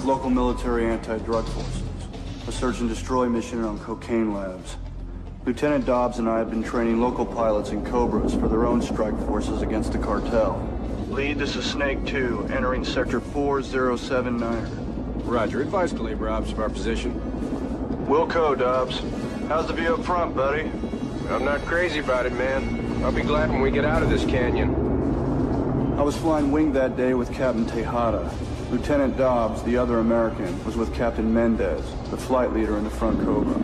local military anti-drug forces. A search and destroy mission on cocaine labs. Lieutenant Dobbs and I have been training local pilots in Cobras for their own strike forces against the cartel. Lead, this is Snake 2, entering Sector 4079. Roger. Advise Calibre Ops of our position. Wilco, Dobbs. How's the view up front, buddy? I'm not crazy about it, man. I'll be glad when we get out of this canyon. I was flying wing that day with Captain Tejada. Lieutenant Dobbs, the other American, was with Captain Mendez, the flight leader in the front Cobra.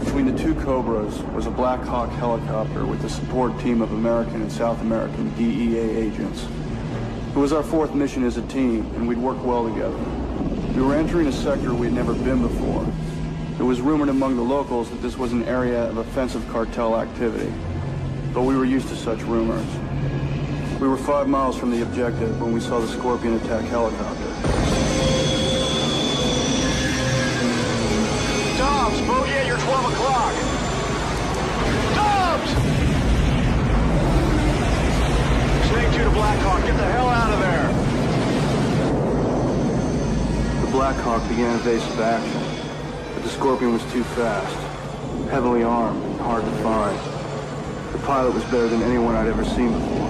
Between the two Cobras was a Black Hawk helicopter with a support team of American and South American DEA agents. It was our fourth mission as a team, and we'd worked well together. We were entering a sector we'd never been before. It was rumored among the locals that this was an area of offensive cartel activity, but we were used to such rumors. We were 5 miles from the objective when we saw the Scorpion attack helicopter. Dobbs, bogey at your 12 o'clock. Dobbs! Snake 2 to Black Hawk, get the hell out of there. The Black Hawk began evasive action, but the Scorpion was too fast, heavily armed, and hard to find. The pilot was better than anyone I'd ever seen before.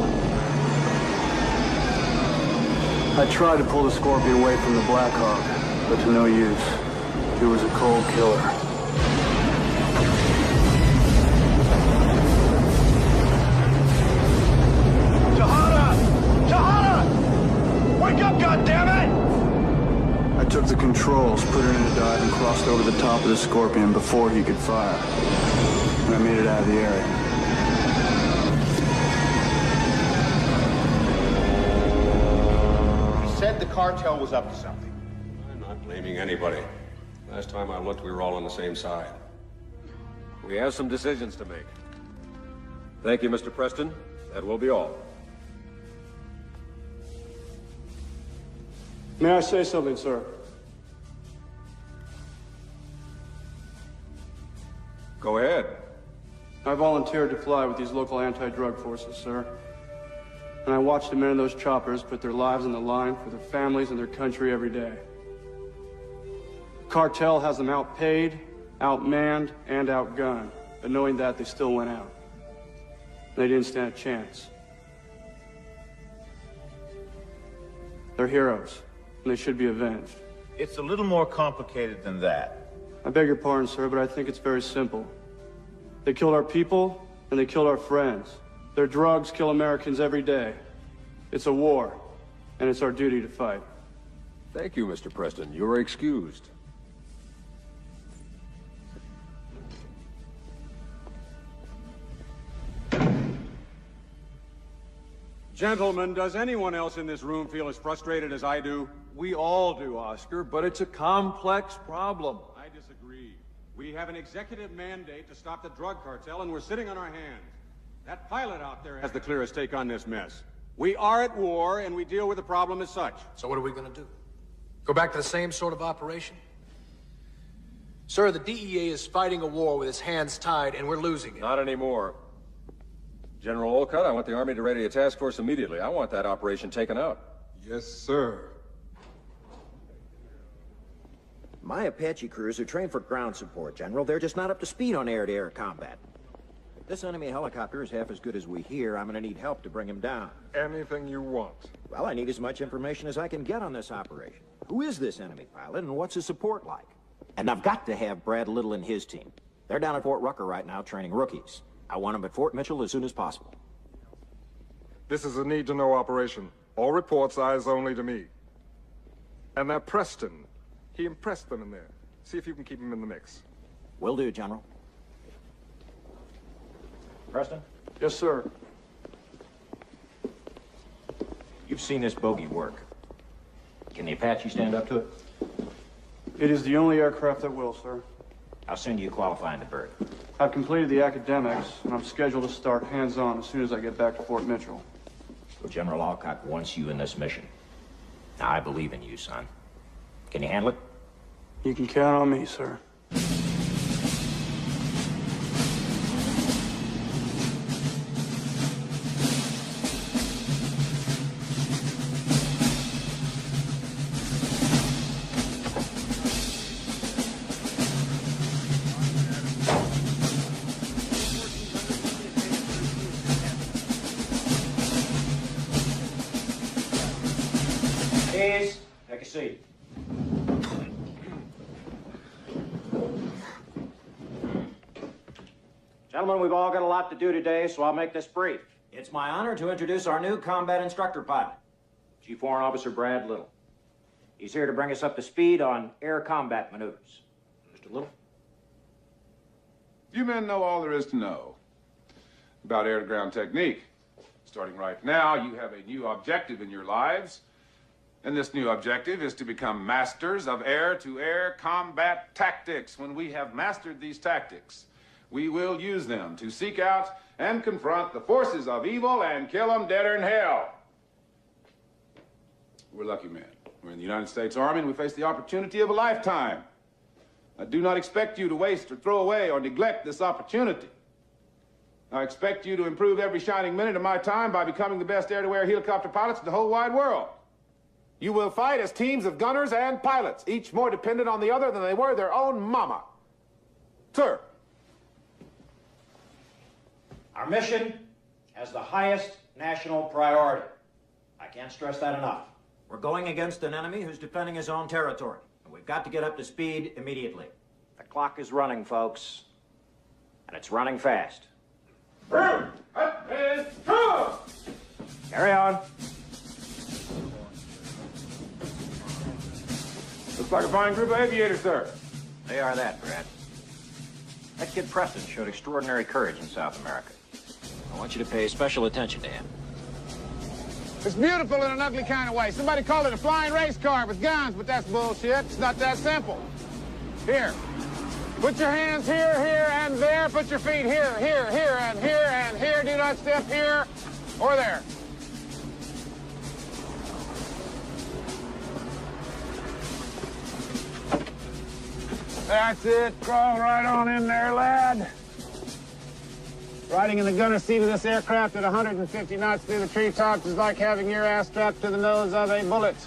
I tried to pull the Scorpion away from the Black Hawk, but to no use. It was a cold killer. Tejada! Tejada! Wake up, goddammit! I took the controls, put it in a dive, and crossed over the top of the Scorpion before he could fire. And I made it out of the area. Said the cartel was up to something. I'm not blaming anybody. Last time I looked, we were all on the same side. We have some decisions to make. Thank you, Mr. Preston. That will be all. May I say something, sir? Go ahead. I volunteered to fly with these local anti-drug forces, sir. And I watched the men in those choppers put their lives on the line for their families and their country every day. The cartel has them outpaid, outmanned, and outgunned. But knowing that, they still went out. They didn't stand a chance. They're heroes, and they should be avenged. It's a little more complicated than that. I beg your pardon, sir, but I think it's very simple. They killed our people, and they killed our friends. Their drugs kill Americans every day. It's a war, and it's our duty to fight. Thank you, Mr. Preston. You are excused. Gentlemen, does anyone else in this room feel as frustrated as I do? We all do, Oscar, but it's a complex problem. I disagree. We have an executive mandate to stop the drug cartel, and we're sitting on our hands. That pilot out there has the clearest take on this mess. We are at war, and we deal with the problem as such. So what are we going to do? Go back to the same sort of operation? Sir, the DEA is fighting a war with its hands tied, and we're losing it. Not anymore. General Olcott, I want the Army to ready a task force immediately. I want that operation taken out. Yes, sir. My Apache crews are trained for ground support, General. They're just not up to speed on air-to-air combat. If this enemy helicopter is half as good as we hear, I'm gonna need help to bring him down. Anything you want. Well, I need as much information as I can get on this operation. Who is this enemy pilot, and what's his support like? And I've got to have Brad Little and his team. They're down at Fort Rucker right now training rookies. I want them at Fort Mitchell as soon as possible. This is a need-to-know operation. All reports eyes only to me. And that Preston, he impressed them in there. See if you can keep him in the mix. Will do, General. Preston? Yes, sir. You've seen this bogey work. Can the Apache stand up to it? It is the only aircraft that will, sir. I'll send you qualifying the bird. I've completed the academics, and I'm scheduled to start hands-on as soon as I get back to Fort Mitchell. Well, General Alcott wants you in this mission. Now, I believe in you, son. Can you handle it? You can count on me, sir. Please, take a seat. Gentlemen, we've all got a lot to do today, so I'll make this brief. It's my honor to introduce our new combat instructor pilot, Chief Warrant Officer Brad Little. He's here to bring us up to speed on air combat maneuvers. Mr. Little? You men know all there is to know about air-to-ground technique. Starting right now, you have a new objective in your lives, and this new objective is to become masters of air-to-air combat tactics. When we have mastered these tactics, we will use them to seek out and confront the forces of evil and kill them deader than hell. We're lucky men. We're in the United States Army, and we face the opportunity of a lifetime. I do not expect you to waste or throw away or neglect this opportunity. I expect you to improve every shining minute of my time by becoming the best air-to-air helicopter pilots in the whole wide world. You will fight as teams of gunners and pilots, each more dependent on the other than they were their own mama. Sir. Our mission has the highest national priority. I can't stress that enough. We're going against an enemy who's defending his own territory, and we've got to get up to speed immediately. The clock is running, folks, and it's running fast. Carry on. Looks like a fine group of aviators, sir. They are that, Brad. That kid Preston showed extraordinary courage in South America. I want you to pay special attention to him. It's beautiful in an ugly kind of way. Somebody called it a flying race car with guns, but that's bullshit. It's not that simple. Here. Put your hands here, here, and there. Put your feet here, here, here, and here, and here. Do not step here or there. That's it. Crawl right on in there, lad. Riding in the gunner seat of this aircraft at 150 knots through the treetops is like having your ass strapped to the nose of a bullet.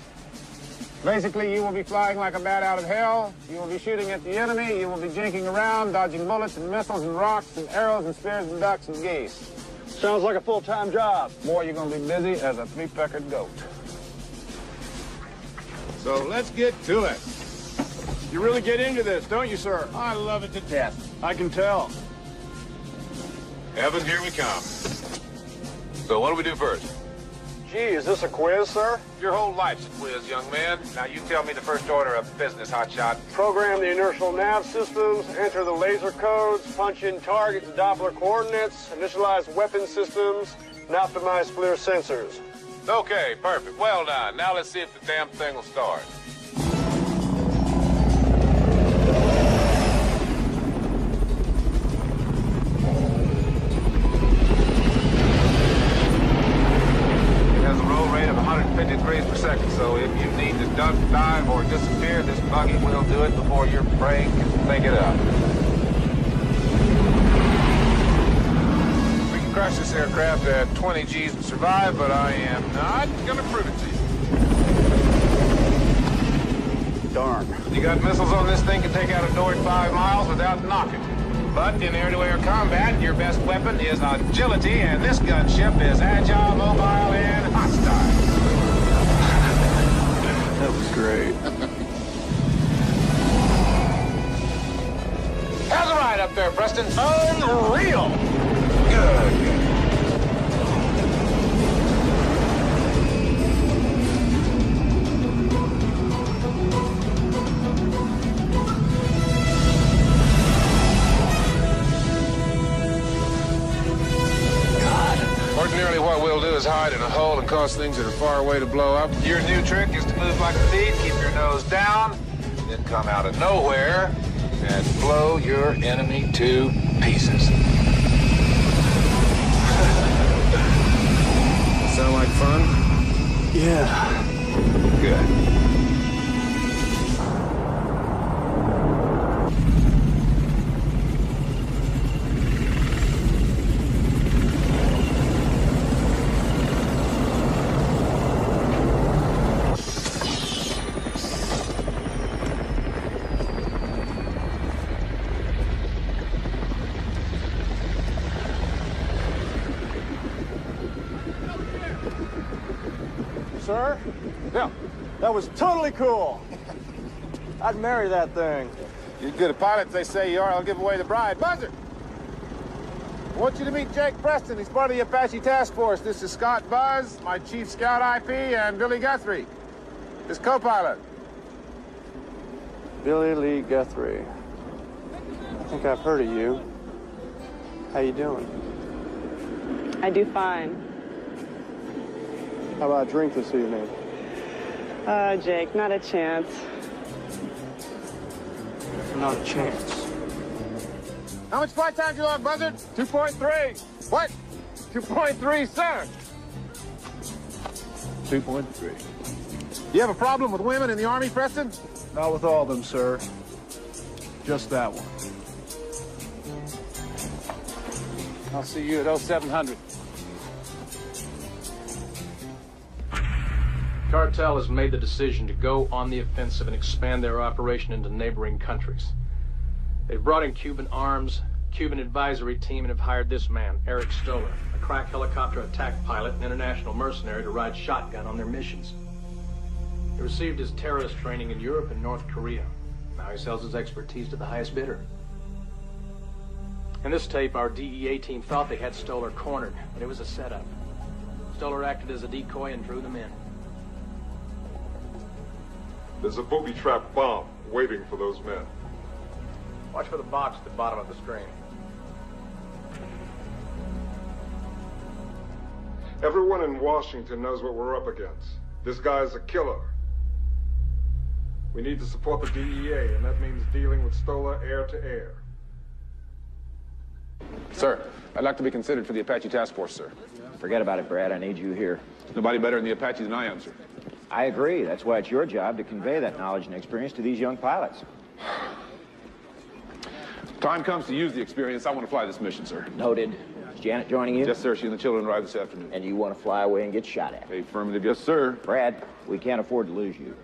Basically, you will be flying like a bat out of hell. You will be shooting at the enemy. You will be jinking around, dodging bullets and missiles and rocks and arrows and spears and ducks and geese. Sounds like a full-time job. Boy, you're going to be busy as a three-peckered goat. So let's get to it. You really get into this, don't you, sir? I love it to death. I can tell. Evan, here we come. So what do we do first? Gee, is this a quiz, sir? Your whole life's a quiz, young man. Now you tell me the first order of business, hotshot. Program the inertial nav systems, enter the laser codes, punch in target and Doppler coordinates, initialize weapon systems, and optimize FLIR sensors. Okay, perfect. Well done. Now let's see if the damn thing will start. It has a roll rate of 150 degrees per second, so if you need to duck, dive, or disappear, this buggy will do it before your brain can think it up. We can crash this aircraft at 20 G's and survive, but I am not going to prove it to you. Darn. You got missiles on this thing can take out a door at 5 miles without knocking. But in air-to-air combat, your best weapon is agility, and this gunship is agile, mobile, and hostile. That was great. How's the ride up there, Preston? Unreal! Good. Ordinarily, what we'll do is hide in a hole and cause things that are far away to blow up. Your new trick is to move like a thief, keep your nose down, then come out of nowhere and blow your enemy to pieces. Sound like fun? Yeah. Good. Sir? Yeah. That was totally cool. I'd marry that thing. You're good at pilots, they say you are. I'll give away the bride. Buzzer! I want you to meet Jake Preston. He's part of the Apache Task Force. This is Scott Buzz, my Chief Scout IP, and Billy Guthrie, his co-pilot. Billy Lee Guthrie. I think I've heard of you. How you doing? I do fine. How about a drink this evening? Jake, not a chance. Not a chance. How much flight time did you log, Buzzard? 2.3. What? 2.3, sir. 2.3. You have a problem with women in the Army, Preston? Not with all of them, sir. Just that one. I'll see you at 0700. Cartel has made the decision to go on the offensive and expand their operation into neighboring countries. They've brought in Cuban arms, Cuban advisory team, and have hired this man, Eric Stoller, a crack helicopter attack pilot and international mercenary to ride shotgun on their missions. He received his terrorist training in Europe and North Korea. Now he sells his expertise to the highest bidder. In this tape, our DEA team thought they had Stoller cornered, but it was a setup. Stoller acted as a decoy and drew them in. There's a booby trap bomb waiting for those men. Watch for the box at the bottom of the screen. Everyone in Washington knows what we're up against. This guy's a killer. We need to support the DEA, and that means dealing with Stoller air to air. Sir, I'd like to be considered for the Apache Task Force, sir. Forget about it, Brad. I need you here. Nobody better in the Apache than I am, sir. I agree. That's why it's your job to convey that knowledge and experience to these young pilots. Time comes to use the experience. I want to fly this mission, sir. Noted. Is Janet joining you? Yes, sir. She and the children arrive this afternoon. And you want to fly away and get shot at? Affirmative, yes, sir. Brad, we can't afford to lose you.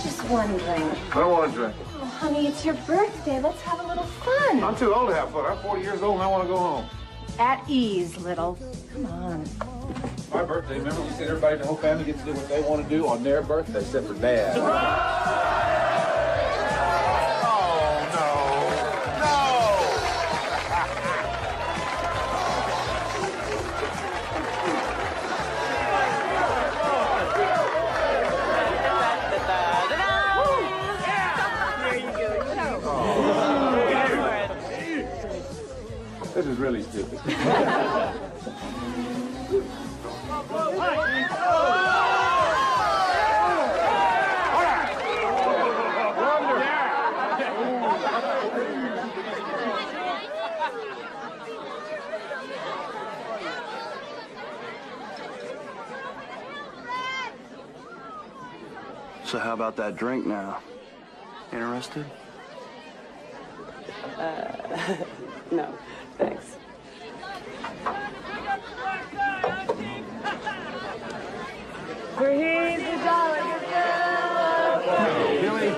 Just one drink. I don't want to drink. Oh, honey, it's your birthday. Let's have a little fun. I'm too old to have fun. I'm 40 years old and I want to go home. At ease, little. Come on. My birthday, remember we said everybody in the whole family gets to do what they want to do on their birthday, except for Dad. This is really stupid. So how about that drink now? Interested? No, thanks. For he's a dollar, Billy?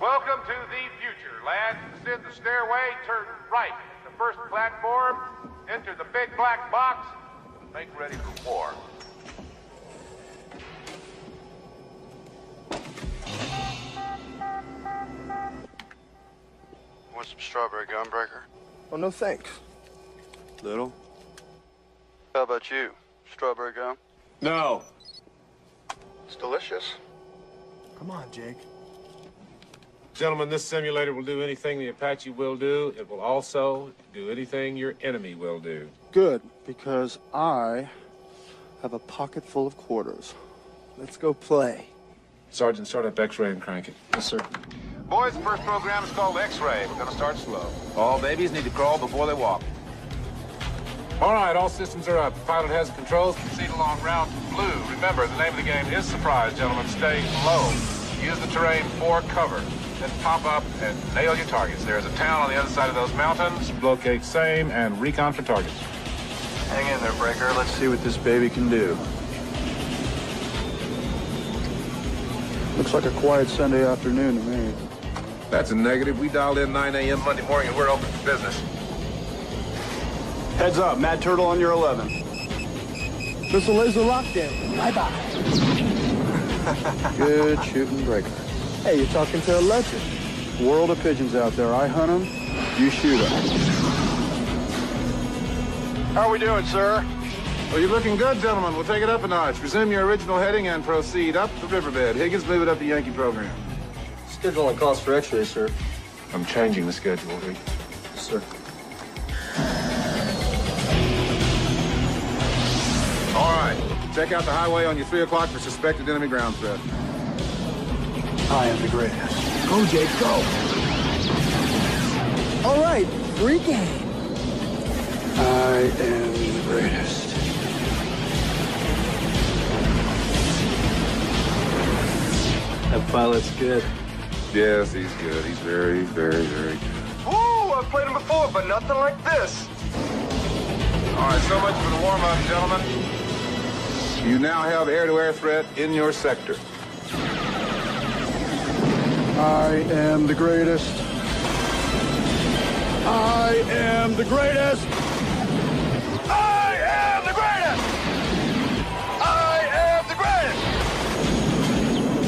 Welcome to the future, lads. Descend the stairway, turn right at the first platform, enter the big black box, and make ready for war. Want some strawberry gunbreaker? Oh, no thanks. Little? How about you? Strawberry gum? No. It's delicious. Come on, Jake. Gentlemen, this simulator will do anything the Apache will do. It will also do anything your enemy will do. Good, because I have a pocket full of quarters. Let's go play. Sergeant, start up X-ray and crank it. Yes, sir. Boys, the first program is called X-Ray. We're going to start slow. All babies need to crawl before they walk. All right, all systems are up. The pilot has the controls. Proceed along route blue. Remember, the name of the game is surprise, gentlemen. Stay low. Use the terrain for cover. Then pop up and nail your targets. There's a town on the other side of those mountains. Locate same and recon for targets. Hang in there, Breaker. Let's see what this baby can do. Looks like a quiet Sunday afternoon to me. That's a negative. We dialed in 9 a.m. Monday morning and we're open for business. Heads up, Mad Turtle on your 11. Missile laser lockdown. Bye-bye. Good shooting breaker. Hey, you're talking to a legend. World of pigeons out there. I hunt them, you shoot them. How are we doing, sir? Well, you're looking good, gentlemen. We'll take it up a notch. Resume your original heading and proceed up the riverbed. Higgins, move it up the Yankee program. Schedule only calls for X-ray, sir. I'm changing the schedule, Higgins. Sir. All right. Check out the highway on your 3 o'clock for suspected enemy ground threat. I am the greatest. Go, Jake, go. All right, free game. I am the greatest. That pilot's good. Yes, he's good. He's very, very, very good. Ooh, I've played him before, but nothing like this. All right, so much for the warm-up, gentlemen. You now have air-to-air threat in your sector. I am the greatest. I am the greatest. I am the greatest. I am the greatest.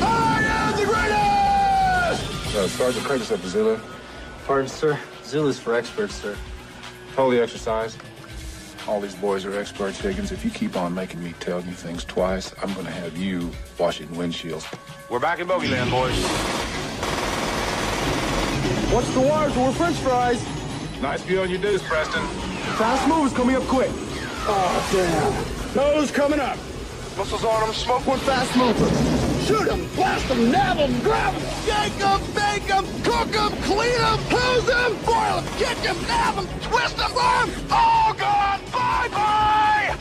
I am the greatest. Sergeant Curtis up to Zulu. Pardon, sir. Zulu's for experts, sir. Hold the exercise. All these boys are experts, Higgins. If you keep on making me tell you things twice, I'm going to have you washing windshields. We're back in Bogey Land, boys. What's the wires? We're French fries. Nice view on your deuce, Preston. Fast moves coming up quick. Oh, damn. Nose coming up. Missiles on them, smoke one. Fast mover. Shoot them, blast them, nab them, grab them, shake them, bake them, cook them, clean them, hose them, boil them, kick them, nab them, twist them, arm. All gone! Bye-bye!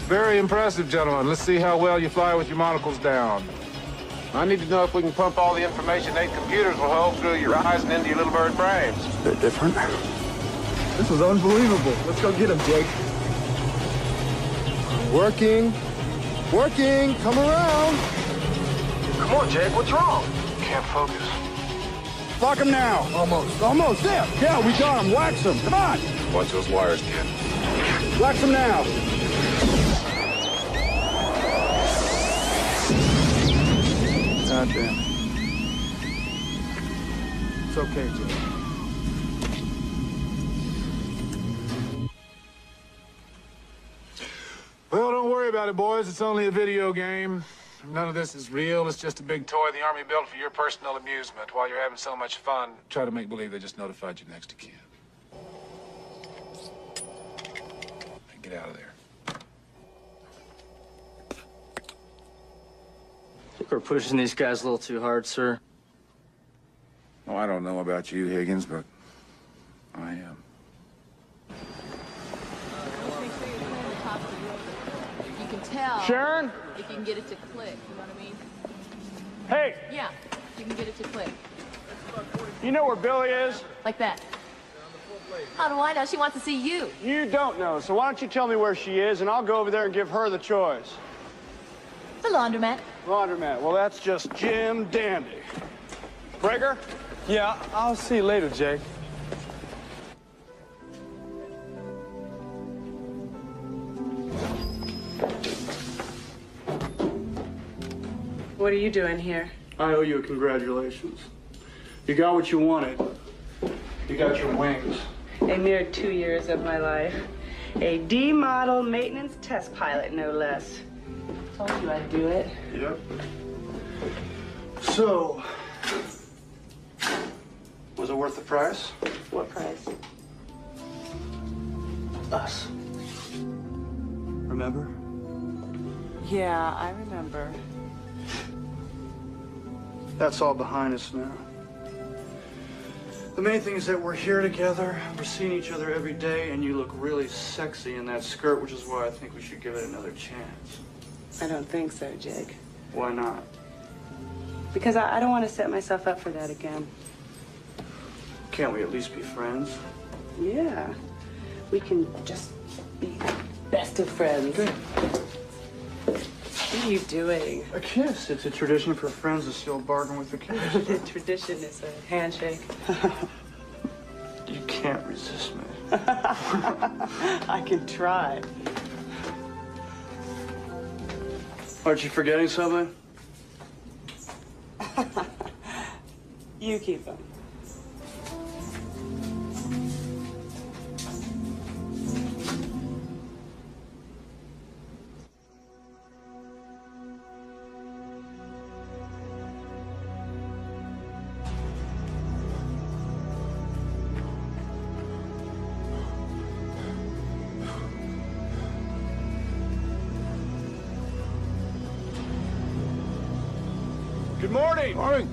Very impressive, gentlemen. Let's see how well you fly with your monocles down. I need to know if we can pump all the information 8 computers will hold through your eyes and into your little bird brains. It's a bit different. This is unbelievable. Let's go get him, Jake. Working. Working. Come around. Come on, Jake, what's wrong? Can't focus. Lock him now. Almost. Almost. There. Yeah, we got him. Wax him. Come on. Watch those wires, kid. Wax him now. God damn it. It's okay, Jake. Well, don't worry about it, boys. It's only a video game. None of this is real. It's just a big toy the Army built for your personal amusement. While you're having so much fun, try to make believe they just notified you next of kin. Get out of there. I think we're pushing these guys a little too hard, sir. Oh, I don't know about you, Higgins, but I am. You can tell. Sharon? If you can get it to click, you know what I mean? Hey, Yeah, you can get it to click. you know where Billy is? Like that. How do I know? She wants to see you. You don't know, so why don't you tell me where she is, and I'll go over there and give her the choice. The laundromat. Laundromat. Well, that's just Jim Dandy. Breaker? Yeah, I'll see you later, Jake. What are you doing here? I owe you a congratulations. You got what you wanted. You got your wings. A mere 2 years of my life. A D-model maintenance test pilot, no less. Told you I'd do it. Yep. So, was it worth the price? What price? Us. Remember? Yeah, I remember. That's all behind us now. The main thing is that we're here together, we're seeing each other every day, and you look really sexy in that skirt, which is why I think we should give it another chance. I don't think so, Jake. Why not? Because I don't want to set myself up for that again. Can't we at least be friends? Yeah. We can just be best of friends. Good. What are you doing? A kiss. It's a tradition for friends to still bargain with the kiss. The tradition is a handshake. You can't resist me. I can try. Aren't you forgetting something? You keep them. Good morning. Morning.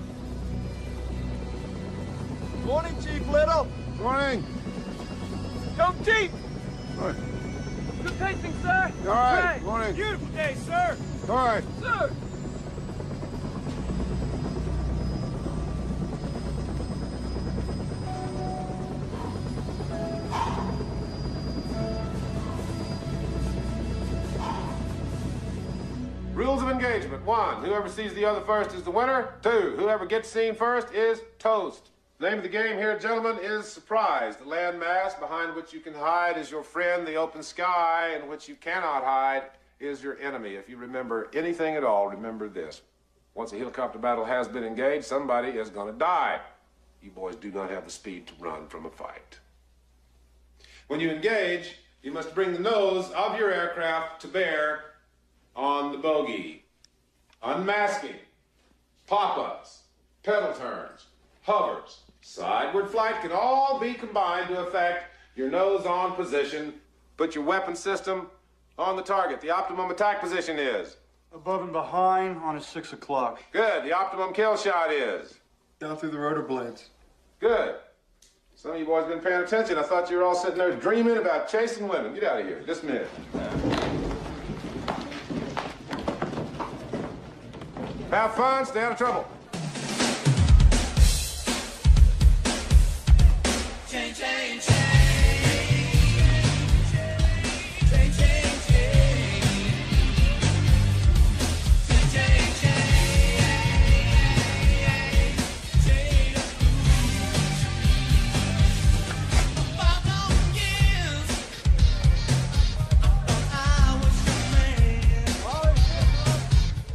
Morning, Chief Little. Morning. Go Chief. All right. Good pacing, sir. All right. Hey, Morning. Beautiful day, sir. All right. Sir. Rules of engagement. 1, whoever sees the other first is the winner. 2, whoever gets seen first is toast. The name of the game here, gentlemen, is surprise. The landmass behind which you can hide is your friend. The open sky in which you cannot hide is your enemy. If you remember anything at all, remember this. Once a helicopter battle has been engaged, somebody is going to die. You boys do not have the speed to run from a fight. When you engage, you must bring the nose of your aircraft to bear on the bogey. Unmasking, pop-ups, pedal turns, hovers, sideward flight can all be combined to affect your nose on position. Put your weapon system on the target. The optimum attack position is? Above and behind on a 6 o'clock. Good. The optimum kill shot is? Down through the rotor blades. Good. Some of you boys been paying attention. I thought you were all sitting there dreaming about chasing women. Get out of here. Dismiss. Have fun, stay out of trouble. Change, change, change. Change, change, change. Change, change, change.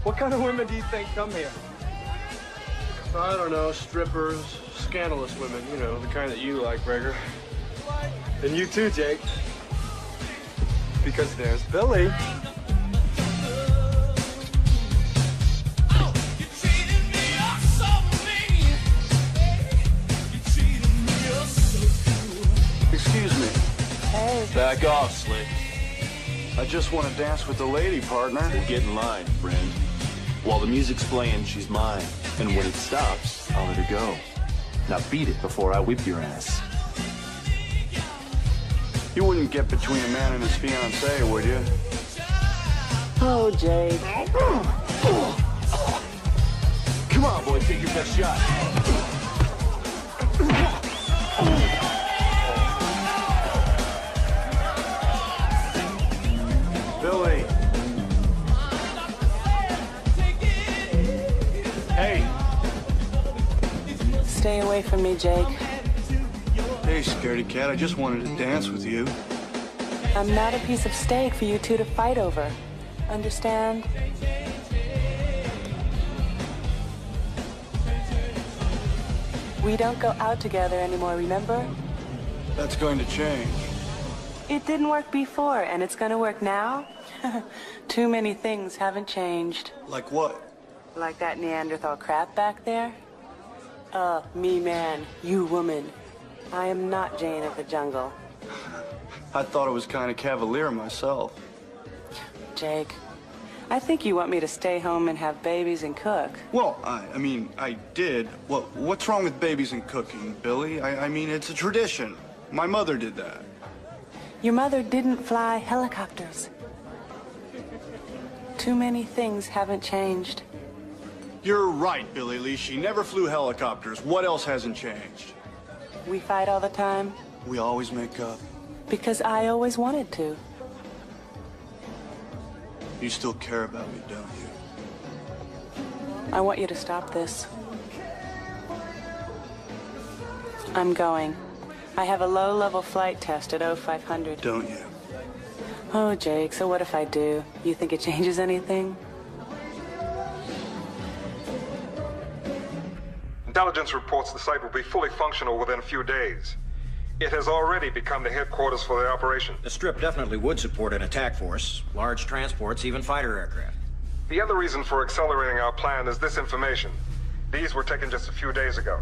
What kind of women do you think come here? I don't know, strippers, scandalous women, you know, the kind that you like, Gregor. And you too, Jake. Because there's Billy. Excuse me. Hey. Back off, Slick. I just want to dance with the lady, partner. Well, get in line, friend. While the music's playing, she's mine. And when it stops, I'll let her go. Now beat it before I whip your ass. You wouldn't get between a man and his fiancée, would you? Oh, Jake. Come on, boy, take your best shot. Billy. Hey. Stay away from me, Jake. Hey, scaredy cat, I just wanted to dance with you. I'm not a piece of steak for you two to fight over. Understand? We don't go out together anymore, remember? That's going to change. It didn't work before, and it's gonna work now? Too many things haven't changed. Like what? Like that Neanderthal crap back there? Me man, you woman. I am not Jane of the Jungle. I thought it was kind of cavalier myself. Jake, I think you want me to stay home and have babies and cook. Well, I mean, I did. What's wrong with babies and cooking, Billy? I mean, it's a tradition. My mother did that. Your mother didn't fly helicopters. Too many things haven't changed. You're right, Billy Lee. She never flew helicopters. What else hasn't changed? We fight all the time. We always make up. Because I always wanted to. You still care about me, don't you? I want you to stop this. I'm going. I have a low-level flight test at 0500. Don't you? Oh, Jake, so what if I do? You think it changes anything? Intelligence reports the site will be fully functional within a few days. It has already become the headquarters for the operation. The Strip definitely would support an attack force, large transports, even fighter aircraft. The other reason for accelerating our plan is this information. These were taken just a few days ago.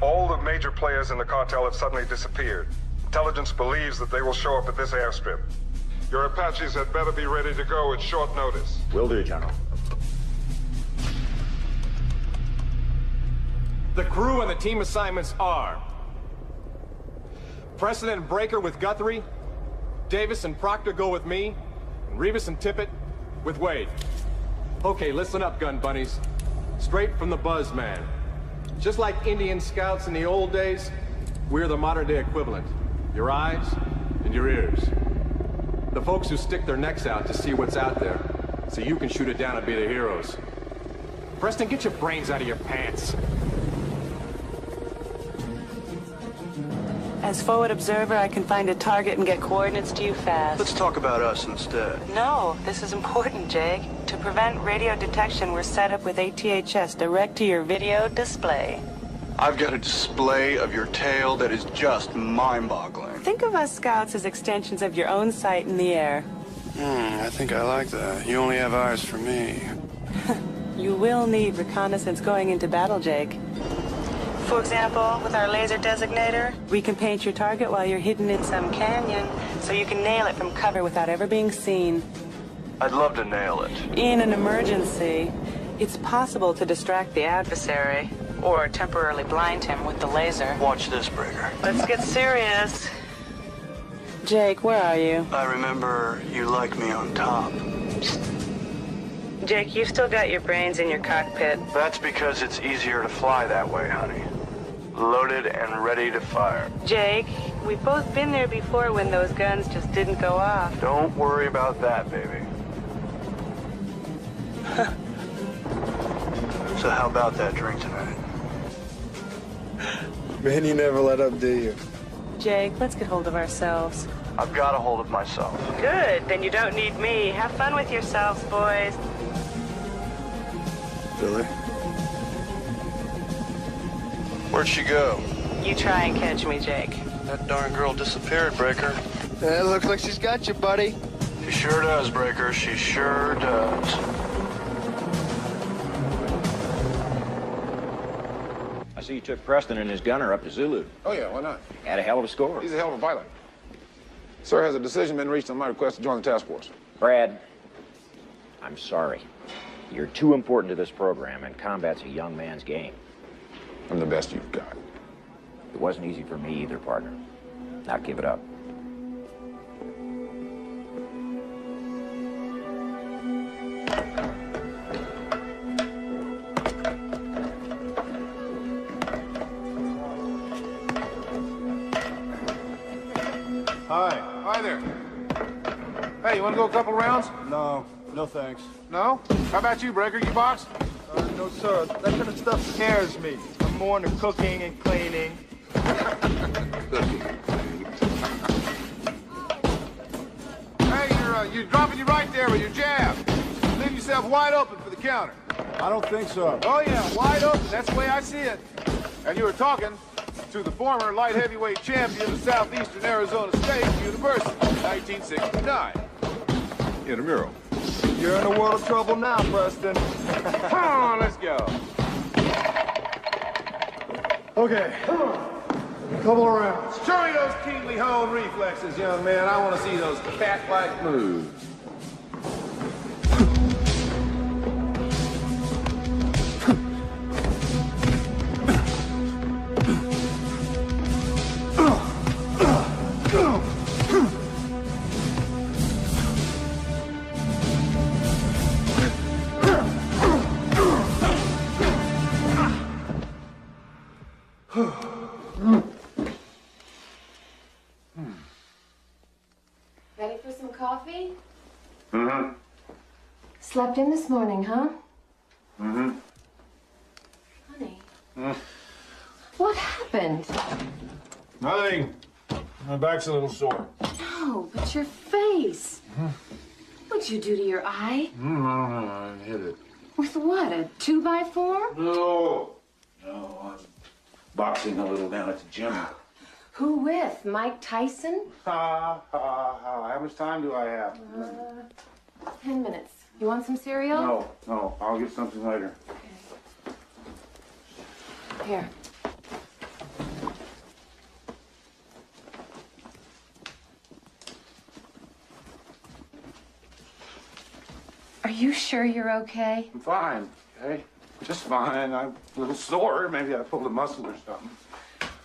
All the major players in the cartel have suddenly disappeared. Intelligence believes that they will show up at this airstrip. Your Apaches had better be ready to go at short notice. Will do, General. The crew and the team assignments are Preston and Breaker with Guthrie, Davis and Proctor go with me, and Rivas and Tippett with Wade. Okay, listen up, gun bunnies. Straight from the buzz man. Just like Indian scouts in the old days, we're the modern-day equivalent. Your eyes and your ears. The folks who stick their necks out to see what's out there, so you can shoot it down and be the heroes. Preston, get your brains out of your pants. As forward observer, I can find a target and get coordinates to you fast. Let's talk about us instead. No, this is important, Jake. To prevent radio detection, we're set up with ATHS direct to your video display. I've got a display of your tail that is just mind-boggling. Think of us scouts as extensions of your own sight in the air. I think I like that. You only have eyes for me. You will need reconnaissance going into battle, Jake. For example, with our laser designator, we can paint your target while you're hidden in some canyon, so you can nail it from cover without ever being seen. I'd love to nail it. In an emergency, it's possible to distract the adversary, or temporarily blind him with the laser. Watch this, Breaker. Let's get serious. Jake, where are you? I remember you liked me on top. Jake, you've still got your brains in your cockpit. That's because it's easier to fly that way, honey. Loaded and ready to fire. Jake, we've both been there before when those guns just didn't go off. Don't worry about that, baby. So how about that drink tonight? Man, you never let up, do you? Jake, let's get hold of ourselves. I've got a hold of myself. Good, then you don't need me. Have fun with yourselves, boys. Billy? Where'd she go? You try and catch me, Jake. That darn girl disappeared, Breaker. It looks like she's got you, buddy. She sure does, Breaker. She sure does. I see you took Preston and his gunner up to Zulu. Oh, yeah, why not? Had a hell of a score. He's a hell of a pilot. Sir, has a decision been reached on my request to join the task force? Brad, I'm sorry. You're too important to this program, and combat's a young man's game. I'm the best you've got. It wasn't easy for me either, partner. Now give it up. Hi. Hi there. Hey, you want to go a couple rounds? No, no thanks. No? How about you, Breaker? You box? No, sir. That kind of stuff scares me. I'm more into cooking and cleaning. Hey, you're dropping you right there with your jab. Leave yourself wide open for the counter. I don't think so. Oh, yeah, wide open. That's the way I see it. And you were talking to the former light heavyweight champion of Southeastern Arizona State University, 1969. Intramural. You're in a world of trouble now, Preston. Come on, let's go. Okay. Couple of rounds. Show me those keenly honed reflexes, young man. I want to see those cat-like moves. Ready for some coffee? Mm-hmm. Slept in this morning, huh? Mm-hmm. Honey, Mm. what happened? Nothing. My back's a little sore. No, but your face. What'd you do to your eye? I hit it. With what, a 2x4? No. No, I'm boxing a little down at the gym. Who with? Mike Tyson? How much time do I have? 10 minutes. You want some cereal? No, I'll get something later. Here. Are you sure you're okay? I'm fine, okay? Just fine. I'm a little sore. Maybe I pulled a muscle or something.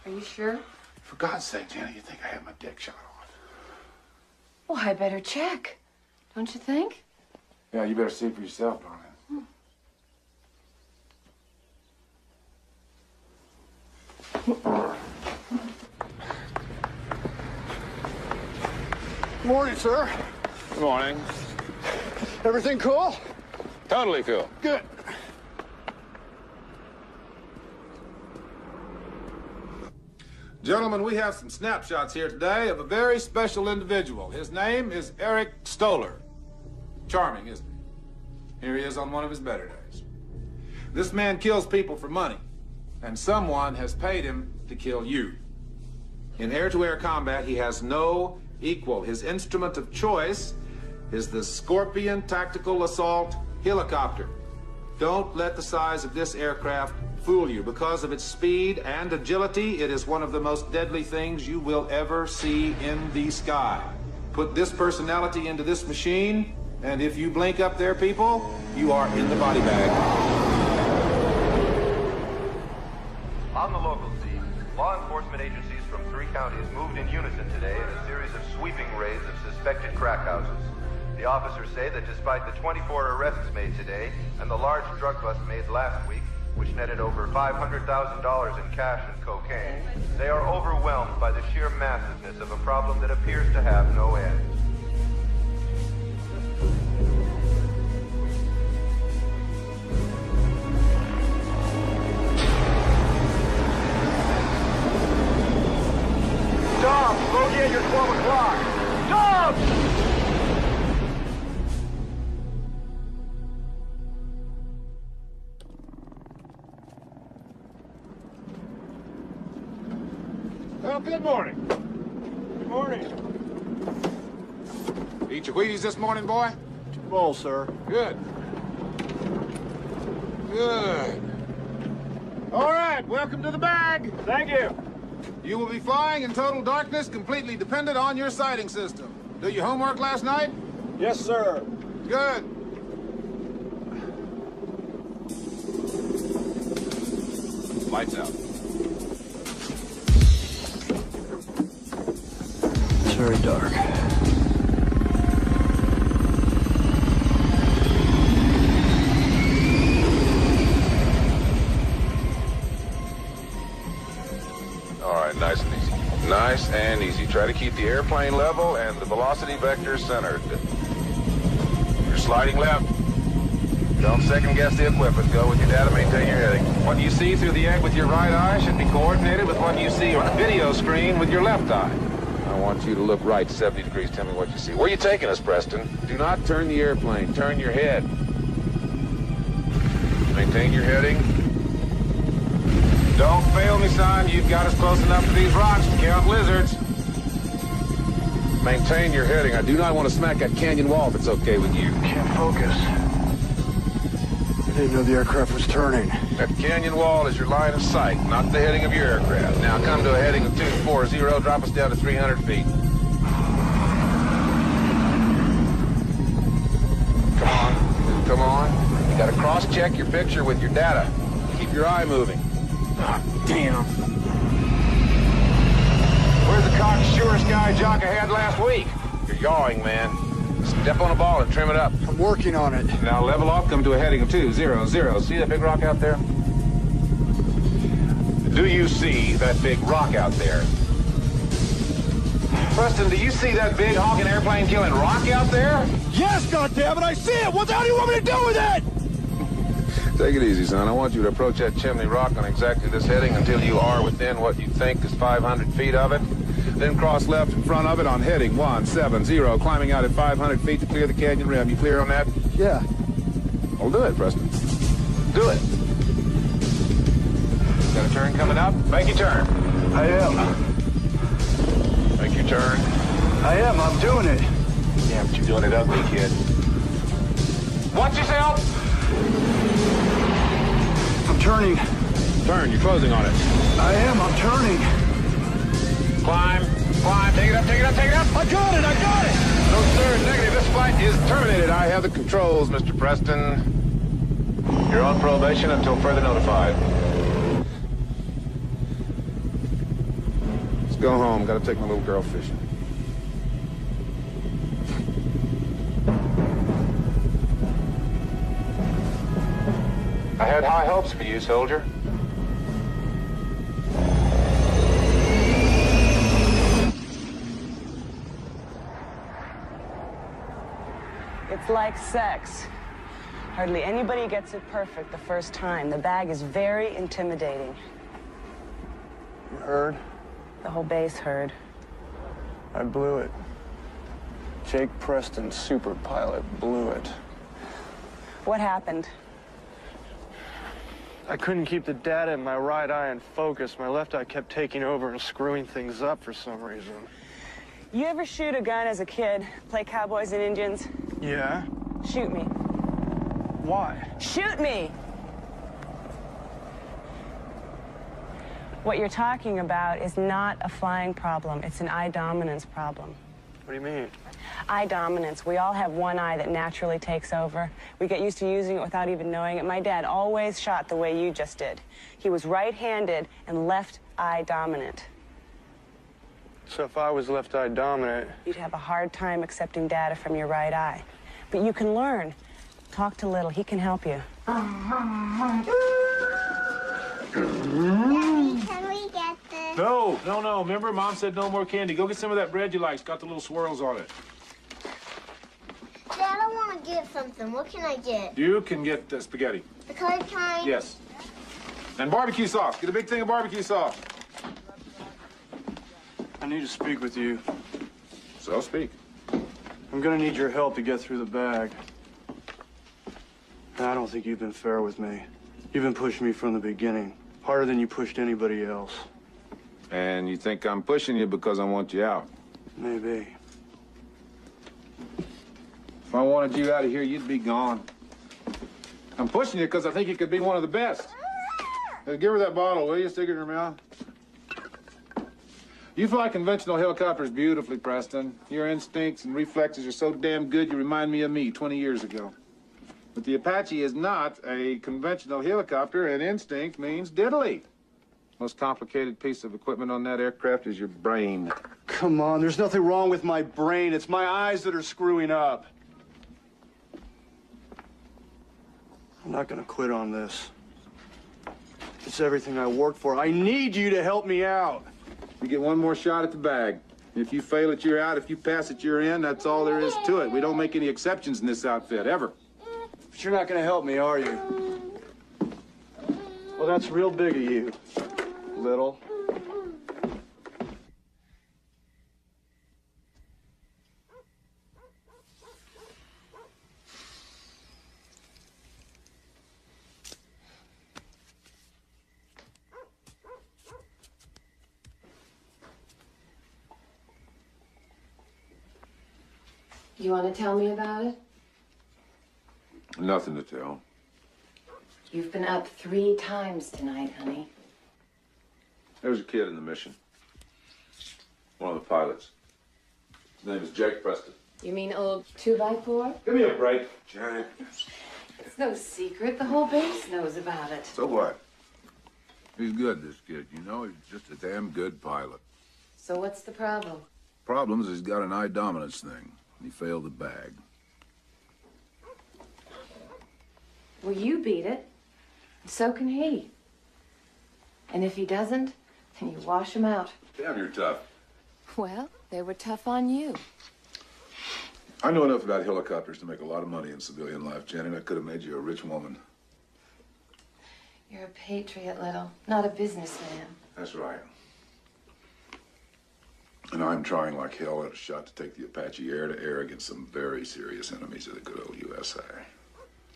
Are you sure? For God's sake, Jenny, you think I have my dick shot on? Well, I better check. Don't you think? Yeah, you better see for yourself, darling. Morning, sir. Good morning. Everything cool? Totally cool. Good. Gentlemen, we have some snapshots here today of a very special individual. His name is Eric Stoller. Charming, isn't he? Here he is on one of his better days. This man kills people for money, and someone has paid him to kill you. In air-to-air combat, he has no equal. His instrument of choice is the Scorpion Tactical Assault Helicopter. Don't let the size of this aircraft fool you. Because of its speed and agility, it is one of the most deadly things you will ever see in the sky. Put this personality into this machine, and if you blink up there, people, you are in the body bag. On the local scene, law enforcement agencies from 3 counties moved in unison today in a series of sweeping raids of suspected crack houses. The officers say that despite the 24 arrests made today and the large drug bust made last week, which netted over $500,000 in cash and cocaine, they are overwhelmed by the sheer massiveness of a problem that appears to have no end. Dobbs, bogey at your 12 o'clock. Dobbs! Well, good morning. Good morning. Eat your Wheaties this morning, boy? 2 bowls, sir. Good. Good. All right, welcome to the bag. Thank you. You will be flying in total darkness, completely dependent on your sighting system. Do your homework last night? Yes, sir. Good. Lights out. It's very dark. All right, nice and easy. Nice and easy. Try to keep the airplane level and the velocity vector centered. You're sliding left. Don't second guess the equipment. Go with your data, maintain your heading. What you see through the egg with your right eye should be coordinated with what you see on a video screen with your left eye. I want you to look right 70 degrees. Tell me what you see. Where are you taking us, Preston? Do not turn the airplane. Turn your head. Maintain your heading. Don't fail me, son. You've got us close enough to these rocks to count lizards. Maintain your heading. I do not want to smack that canyon wall if it's okay with you. Can't focus. I didn't know the aircraft was turning. That canyon wall is your line of sight, not the heading of your aircraft. Now come to a heading of 240. Drop us down to 300 feet. Come on. Come on. You got to cross-check your picture with your data. Keep your eye moving. Oh, damn. Where's the cocksure sky jock I had last week? You're yawing, man. Step on a ball and trim it up. I'm working on it. Now level off, come to a heading of 200. See that big rock out there? Do you see that big rock out there? Preston, do you see that big honking airplane killing rock out there? Yes, goddammit, I see it! What the hell do you want me to do with it? Take it easy, son. I want you to approach that chimney rock on exactly this heading until you are within what you think is 500 feet of it. Then cross left in front of it on heading 170, climbing out at 500 feet to clear the canyon rim. You clear on that? Yeah. Well, do it, Preston. Do it. Got a turn coming up? Make your turn. I am. Make your turn. I am. I'm doing it. Yeah, but you're doing it ugly, kid. Watch yourself! I'm turning. Turn. You're closing on it. I am. I'm turning. Climb. Climb. Take it up, take it up, take it up. I got it, I got it! No, sir. Negative. This flight is terminated. I have the controls, Mr. Preston. You're on probation until further notified. Let's go home. Got to take my little girl fishing. I had high hopes for you, soldier. It's like sex. Hardly anybody gets it perfect the first time. The bag is very intimidating. You heard? The whole base heard. I blew it. Jake Preston, super pilot, blew it. What happened? I couldn't keep the data in my right eye in focus. My left eye kept taking over and screwing things up for some reason. You ever shoot a gun as a kid? Play cowboys and Indians? Yeah? Shoot me. Why? Shoot me! What you're talking about is not a flying problem. It's an eye dominance problem. What do you mean? Eye dominance. We all have one eye that naturally takes over. We get used to using it without even knowing it. My dad always shot the way you just did. He was right-handed and left eye dominant. So if I was left eye dominant... You'd have a hard time accepting data from your right eye. But you can learn. Talk to Little. He can help you. Daddy, can we get this? No. Remember, Mom said no more candy. Go get some of that bread you like. It's got the little swirls on it. Dad, I want to get something. What can I get? You can get spaghetti. The colored kind? Yes. And barbecue sauce. Get a big thing of barbecue sauce. I need to speak with you. So speak. I'm gonna need your help to get through the bag. And I don't think you've been fair with me. You've been pushing me from the beginning. Harder than you pushed anybody else. And you think I'm pushing you because I want you out? Maybe. If I wanted you out of here, you'd be gone. I'm pushing you because I think you could be one of the best. Hey, give her that bottle, will you? Stick it in her mouth. You fly conventional helicopters beautifully, Preston. Your instincts and reflexes are so damn good, you remind me of me 20 years ago. But the Apache is not a conventional helicopter, and instinct means diddly. Most complicated piece of equipment on that aircraft is your brain. Come on, there's nothing wrong with my brain. It's my eyes that are screwing up. I'm not gonna quit on this. It's everything I worked for. I need you to help me out. You get one more shot at the bag. If you fail it, you're out. If you pass it, you're in. That's all there is to it. We don't make any exceptions in this outfit, ever. But you're not gonna help me, are you? Well, that's real big of you, Little. You want to tell me about it? Nothing to tell. You've been up 3 times tonight, honey. There was a kid in the mission. One of the pilots. His name is Jake Preston. You mean old 2x4? Give me a break, Jake. It's no secret. The whole base knows about it. So what? He's good, this kid, you know? He's just a damn good pilot. So what's the problem? Problem is he's got an eye dominance thing. He failed the bag. Well, you beat it. So can he. And if he doesn't, then you wash him out. Damn, you're tough. Well, they were tough on you. I know enough about helicopters to make a lot of money in civilian life, Janet. I could have made you a rich woman. You're a patriot, Little, not a businessman. That's right. And I'm trying like hell at a shot to take the Apache air to air against some very serious enemies of the good old USA.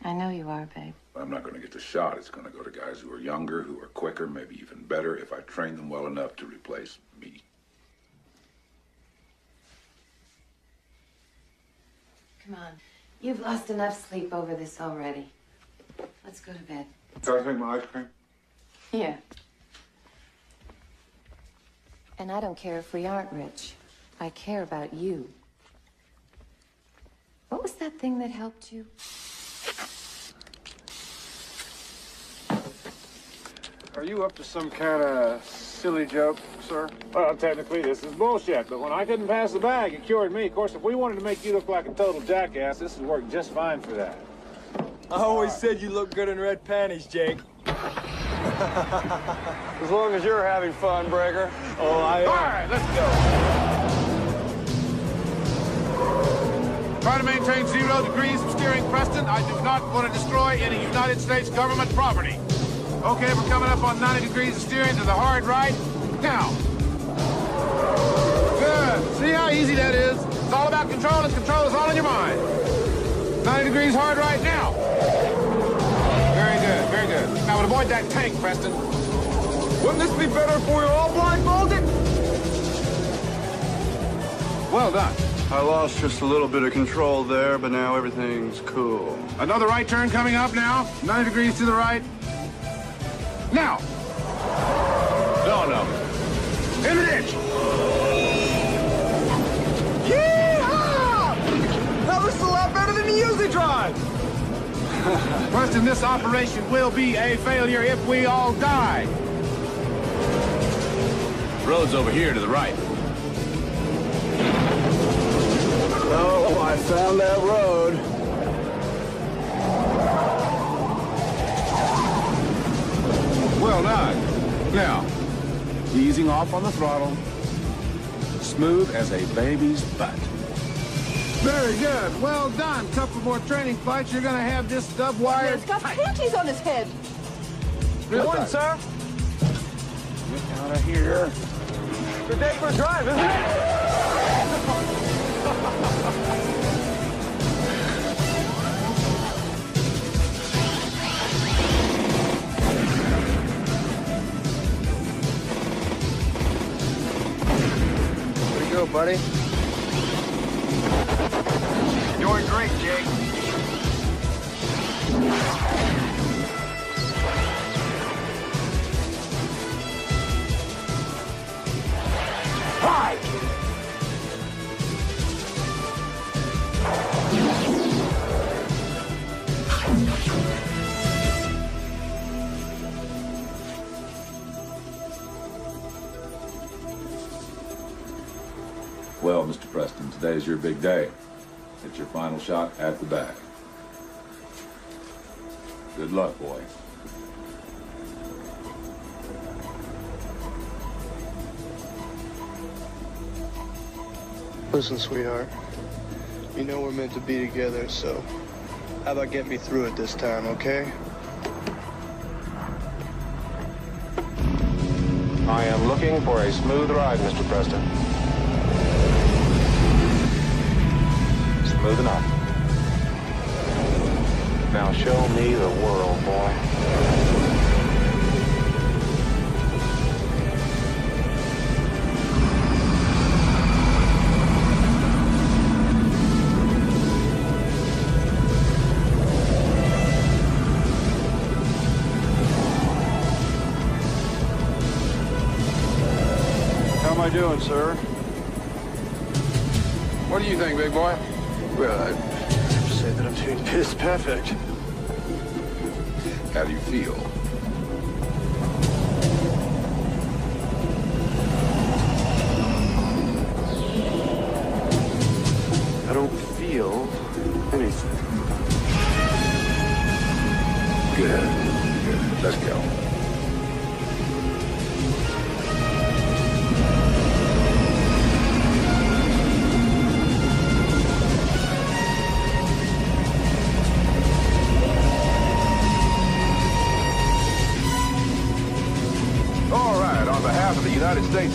I know you are, babe. But I'm not going to get the shot. It's going to go to guys who are younger, who are quicker, maybe even better, if I train them well enough to replace me. Come on. You've lost enough sleep over this already. Let's go to bed. Can I take my ice cream? Yeah. And I don't care if we aren't rich. I care about you. What was that thing that helped you? Are you up to some kind of silly joke, sir? Well, technically, this is bullshit, but when I couldn't pass the bag, it cured me. Of course, if we wanted to make you look like a total jackass, this would work just fine for that. I always said you look good in red panties, Jake. As long as you're having fun, Breaker. Oh, I am. All right, let's go. Try to maintain 0 degrees of steering, Preston. I do not want to destroy any United States government property. Okay, we're coming up on 90 degrees of steering to the hard right. Now. Good. See how easy that is? It's all about control, and control is all in your mind. 90 degrees hard right now. Very good, very good. Now, avoid that tank, Preston. Wouldn't this be better if we were all blindfolded? Well done. I lost just a little bit of control there, but now everything's cool. Another right turn coming up now. 90 degrees to the right. Now. No. In the ditch. Yeehaw! That looks a lot better than you usually drive. Preston, this operation will be a failure if we all die. Road's over here to the right. Oh, I found that road. Well done. Now, easing off on the throttle. Smooth as a baby's butt. Very good. Well done. Couple more training flights. You're going to have this stub wired. He's got panties on his head. Good morning, sir. Get out of here. Good day for a drive, isn't it? Way to go, buddy. Doing great, Jake. Hi! Well, Mr. Preston, today's your big day. It's your final shot at the bag. Good luck, boy. Listen, sweetheart. You know we're meant to be together, so how about getting me through it this time, okay? I am looking for a smooth ride, Mr. Preston. Smooth enough. Now show me the world, boy. How am I doing, sir? What do you think, big boy? Well, I'd say that I'm doing piss perfect. How do you feel? I don't feel anything. Good. Let's go.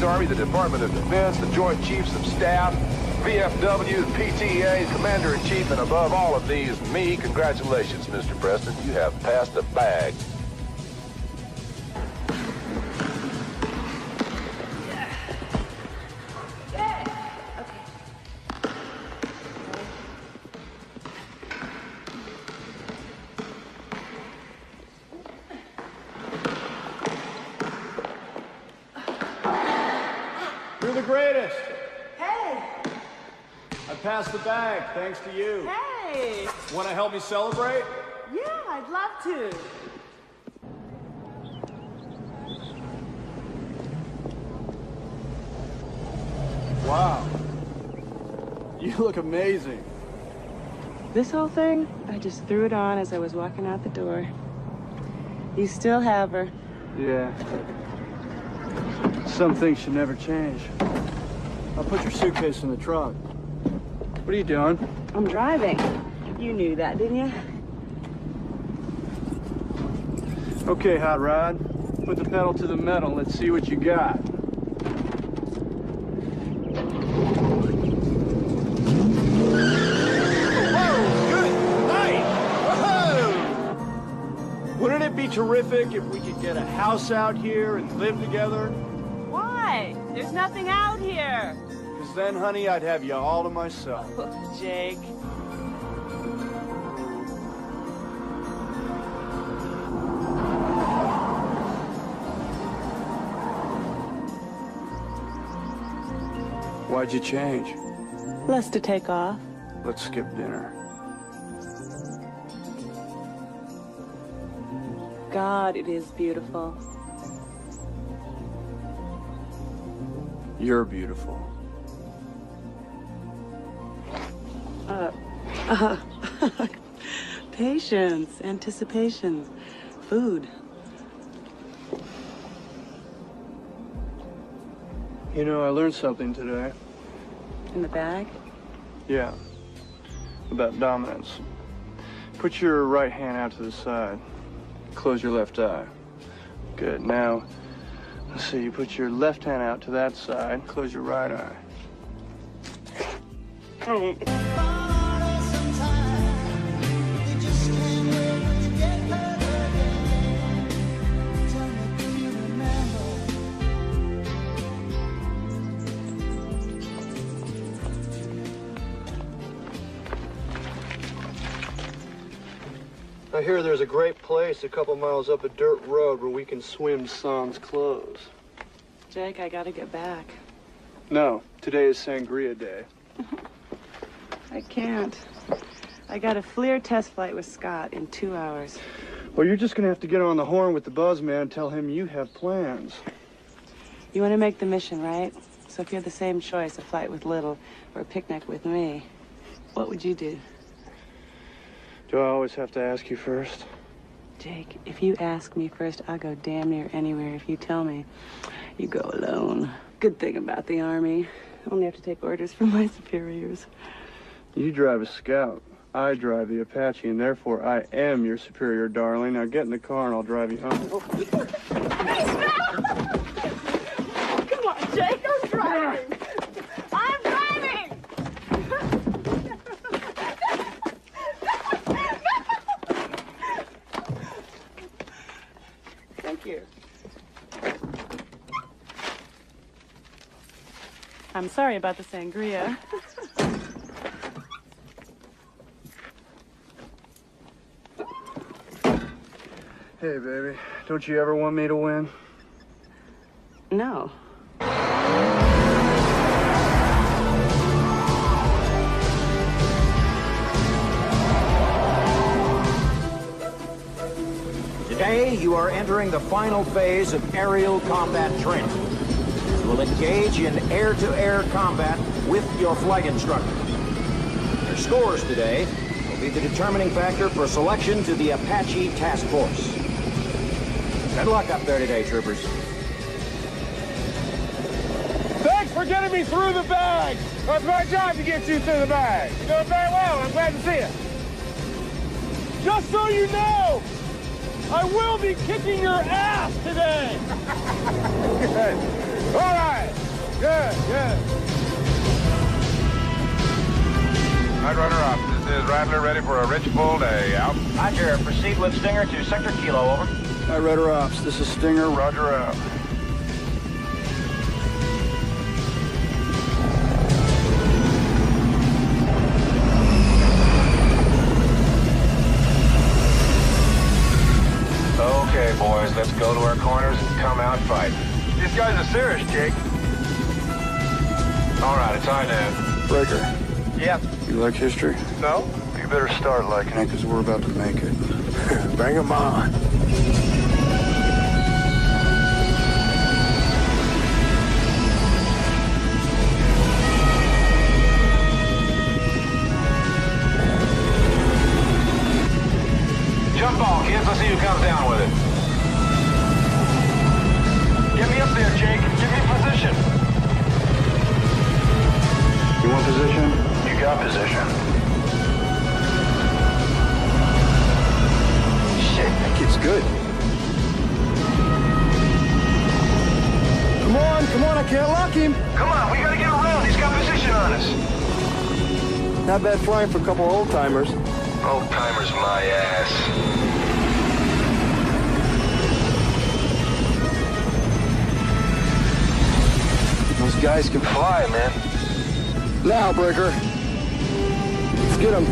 States Army, the Department of Defense, the Joint Chiefs of Staff, VFW, the PTA, Commander-in-Chief, and above all of these, me, congratulations, Mr. Preston. You have passed the bag. You're the greatest. Hey! I passed the bag, thanks to you. Hey! Want to help me celebrate? Yeah, I'd love to. Wow. You look amazing. This whole thing, I just threw it on as I was walking out the door. You still have her. Yeah. Some things should never change. I'll put your suitcase in the trunk. What are you doing? I'm driving. You knew that, didn't you? Okay, Hot Rod. Put the pedal to the metal. Let's see what you got. Wouldn't it be terrific if we could get a house out here and live together? Why? There's nothing out here. Because then, honey, I'd have you all to myself. Oh, Jake. Why'd you change? Less to take off. Let's skip dinner. God, it is beautiful. You're beautiful. Patience, anticipation, food. You know, I learned something today. In the bag? Yeah. About dominance. Put your right hand out to the side. Close your left eye. Good. Now, let's see. You put your left hand out to that side. Close your right eye. I hear there's a great place a couple miles up a dirt road where we can swim sans clothes. Jake, I gotta get back. No, today is Sangria Day. I can't. I got a FLIR test flight with Scott in 2 hours. Well, you're just gonna have to get on the horn with the buzzman and tell him you have plans. You want to make the mission, right? So if you had the same choice, a flight with Little or a picnic with me, what would you do? Do I always have to ask you first? Jake, if you ask me first, I'll go damn near anywhere. If you tell me, you go alone. Good thing about the Army. I only have to take orders from my superiors. You drive a Scout. I drive the Apache, and therefore I am your superior, darling. Now get in the car and I'll drive you home. Come on, Jake, I'm driving. I'm driving! Thank you. I'm sorry about the sangria. Hey, baby, don't you ever want me to win? No. Today, you are entering the final phase of aerial combat training. You will engage in air-to-air combat with your flight instructor. Your scores today will be the determining factor for selection to the Apache Task Force. Good luck up there today, troopers. Thanks for getting me through the bag. It's my job to get you through the bag. You're doing very well. I'm glad to see you. Just so you know, I will be kicking your ass today. Good. All right. Good, good. Night Runner up. This is Rattler ready for a rich full day. Out. Roger. Proceed with Stinger to Sector Kilo, over. Hi, Rudder Ops. This is Stinger. Roger out. Okay, boys, let's go to our corners and come out fighting. These guys are serious, Jake. All right, it's high noon. Breaker, Yeah. you like history? No? You better start liking it, because we're about to make it. Bring 'em on. Jump ball, kids. Let's see who comes down with it. Get me up there, Jake. Give me position. You want position? You got position. Shit, that kid's good. Come on, I can't lock him. Come on, we gotta get around. He's got position on us. Not bad flying for a couple old-timers. Old-timers, my ass. Those guys can fly, man. Now, Breaker. Let's get him.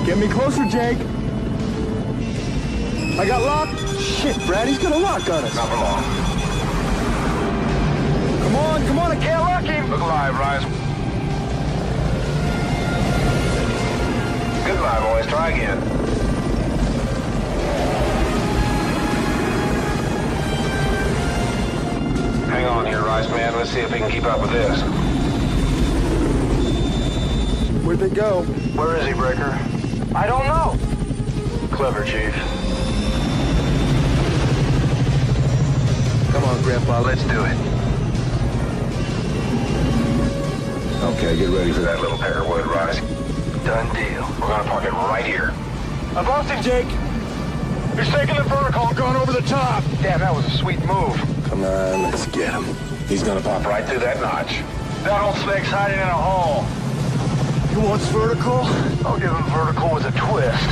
Get me closer, Jake. I got locked. Shit, Brad, he's gonna lock on us. Not for long. Come on, I can't lock him. Look alive, Rise. Goodbye, boys. Try again. Hang on here, Rice Man. Let's see if we can keep up with this. Where'd they go? Where is he, Breaker? I don't know. Clever, Chief. Come on, Grandpa, let's do it. Okay, get ready for that little pair of wood, Rice. Done deal. We're gonna park it right here. I've lost him, Jake. He's taking the vertical and going over the top. Damn, that was a sweet move. Come on, let's get him. He's gonna pop right through that notch. That old snake's hiding in a hole. He wants vertical? I'll give him vertical with a twist.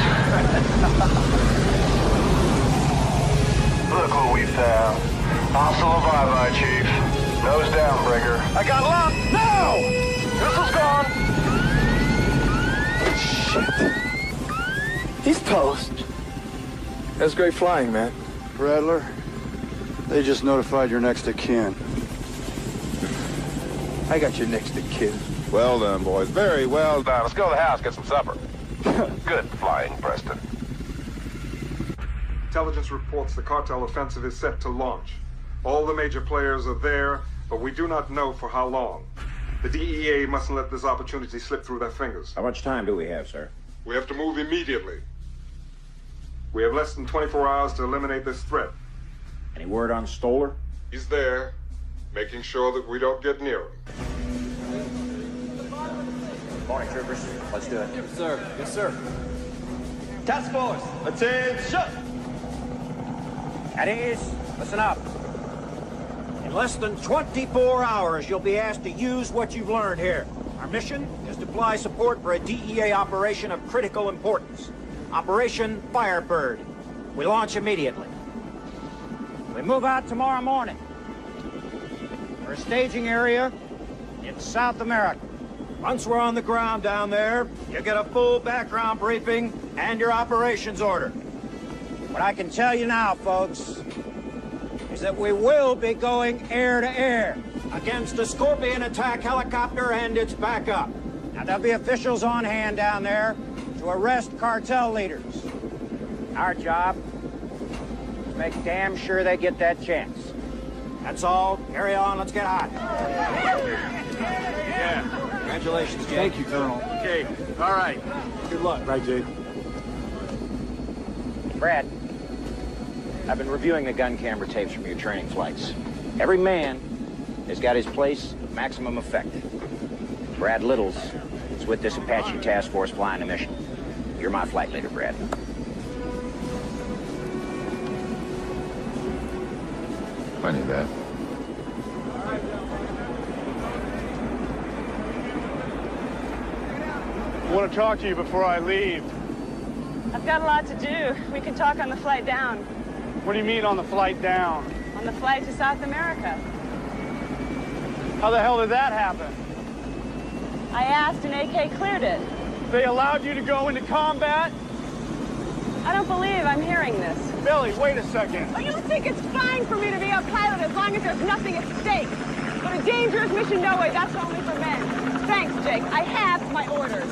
Look what we found. Hostile bye-bye, Chief. Nose down, Breaker. I got locked. No! Missile's gone. Shit. He's toast. That's great flying, man. Rattler, they just notified your next of kin. I got your next to kin. Well done, boys. Very well done. Let's go to the house, get some supper. Good flying, Preston. Intelligence reports the cartel offensive is set to launch. All the major players are there, but we do not know for how long. The DEA mustn't let this opportunity slip through their fingers. How much time do we have, sir? We have to move immediately. We have less than 24 hours to eliminate this threat. Any word on Stoller? He's there, making sure that we don't get near him. Morning, troopers. Let's do it. Yes, sir. Yes, sir. Task force, attention! At ease. Listen up. In less than 24 hours, you'll be asked to use what you've learned here. Our mission is to supply support for a DEA operation of critical importance. Operation Firebird. We launch immediately. We move out tomorrow morning for a staging area in South America. Once we're on the ground down there, you get a full background briefing and your operations order. What I can tell you now, folks, is that we will be going air to air against a Scorpion attack helicopter and its backup. Now, there'll be officials on hand down there to arrest cartel leaders. Our job is to make damn sure they get that chance. That's all. Carry on. Let's get hot. Yeah. Congratulations, Jake. Thank you, Colonel. Okay. All right. Good luck. Right, Jake. Brad, I've been reviewing the gun camera tapes from your training flights. Every man has got his place of maximum effect. Brad Littles is with this Apache task force flying a mission. You're my flight leader, Brad. I knew that. I want to talk to you before I leave. I've got a lot to do. We can talk on the flight down. What do you mean on the flight down? On the flight to South America. How the hell did that happen? I asked and AK cleared it. They allowed you to go into combat? I don't believe I'm hearing this. Billy, wait a second. Oh, you think it's fine for me to be a pilot as long as there's nothing at stake? But a dangerous mission, no way. That's only for men. Thanks, Jake. I have my orders.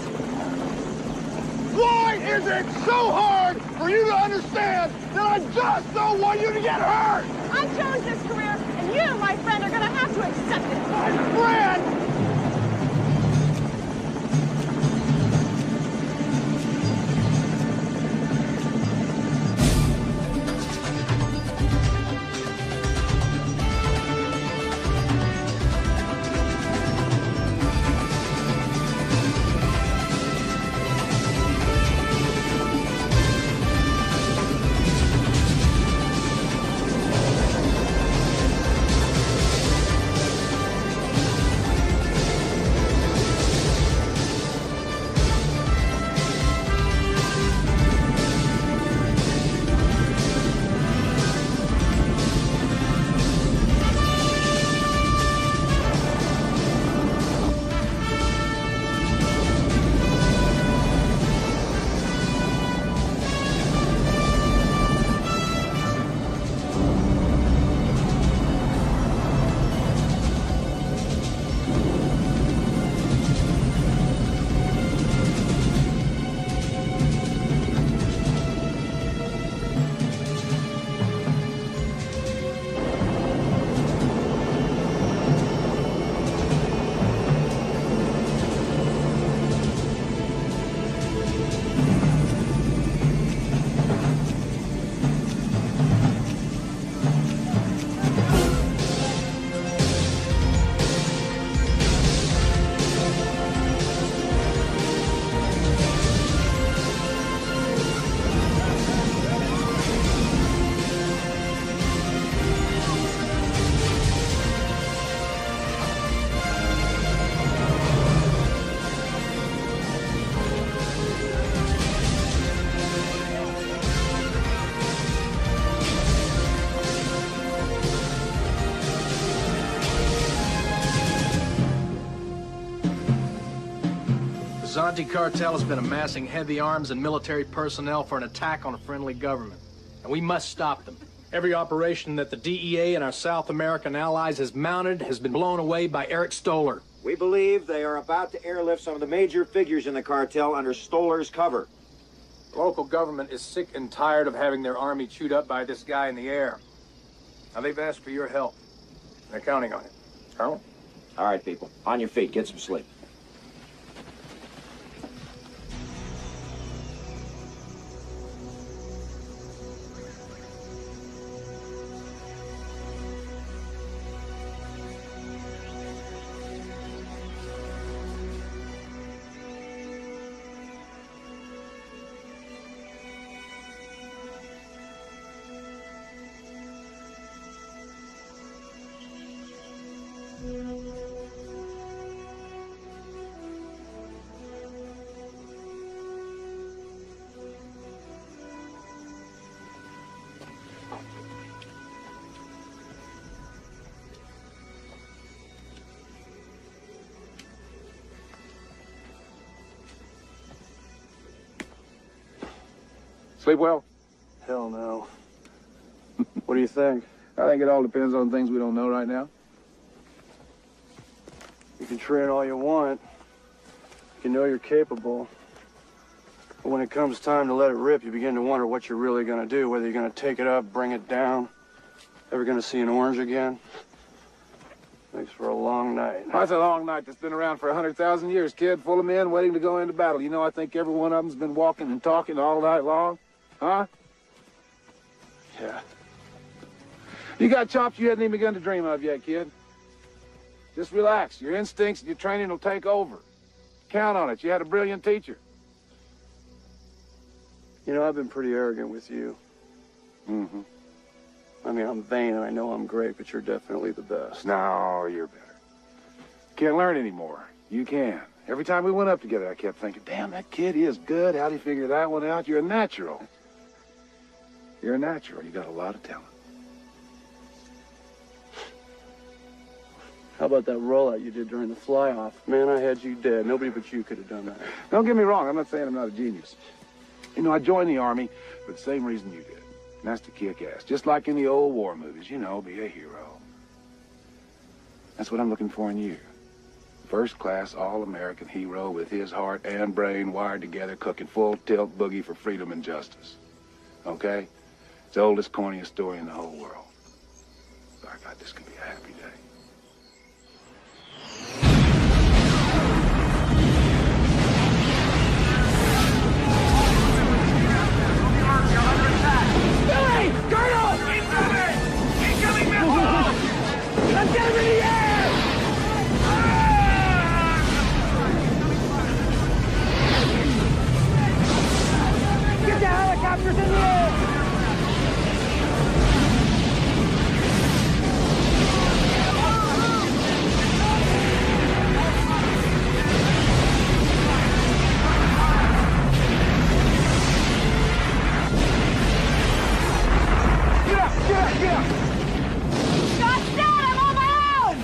Why is it so hard for you to understand that I just don't want you to get hurt? I chose this career, and you, my friend, are going to have to accept it. My friend! The Zonte cartel has been amassing heavy arms and military personnel for an attack on a friendly government, and we must stop them. Every operation that the DEA and our South American allies has mounted has been blown away by Eric Stoller. We believe they are about to airlift some of the major figures in the cartel under Stoller's cover. The local government is sick and tired of having their army chewed up by this guy in the air. Now, they've asked for your help. They're counting on it. Colonel? All right, people. On your feet. Get some sleep. Sleep well? Hell no. What do you think? I think it all depends on things we don't know right now. You can train all you want. You know you're capable. But when it comes time to let it rip, you begin to wonder what you're really going to do, whether you're going to take it up, bring it down, ever going to see an orange again. Makes for a long night. That's a long night that's been around for 100,000 years, kid, full of men waiting to go into battle. You know, I think every one of them's been walking and talking all night long. Huh? Yeah. You got chops you hadn't even begun to dream of yet, kid. Just relax. Your instincts and your training will take over. Count on it. You had a brilliant teacher. You know, I've been pretty arrogant with you. Mm-hmm. I mean, I'm vain and I know I'm great, but you're definitely the best. No, you're better. Can't learn anymore. You can. Every time we went up together, I kept thinking, damn, that kid is good. How'd he figure that one out? You're a natural. You're a natural. You got a lot of talent. How about that rollout you did during the fly-off? Man, I had you dead. Nobody but you could have done that. Don't get me wrong. I'm not saying I'm not a genius. You know, I joined the Army for the same reason you did. And that's to kick ass. Just like in the old war movies, you know, be a hero. That's what I'm looking for in you. First-class, all-American hero with his heart and brain wired together, cooking full-tilt boogie for freedom and justice. Okay? It's the oldest, corniest story in the whole world. By God, this could be a happy day. Billy! Colonel! Incoming! Incoming missile! Let's get him in the air! Get the helicopters in the air! Get up! Scott's down! I'm on my own!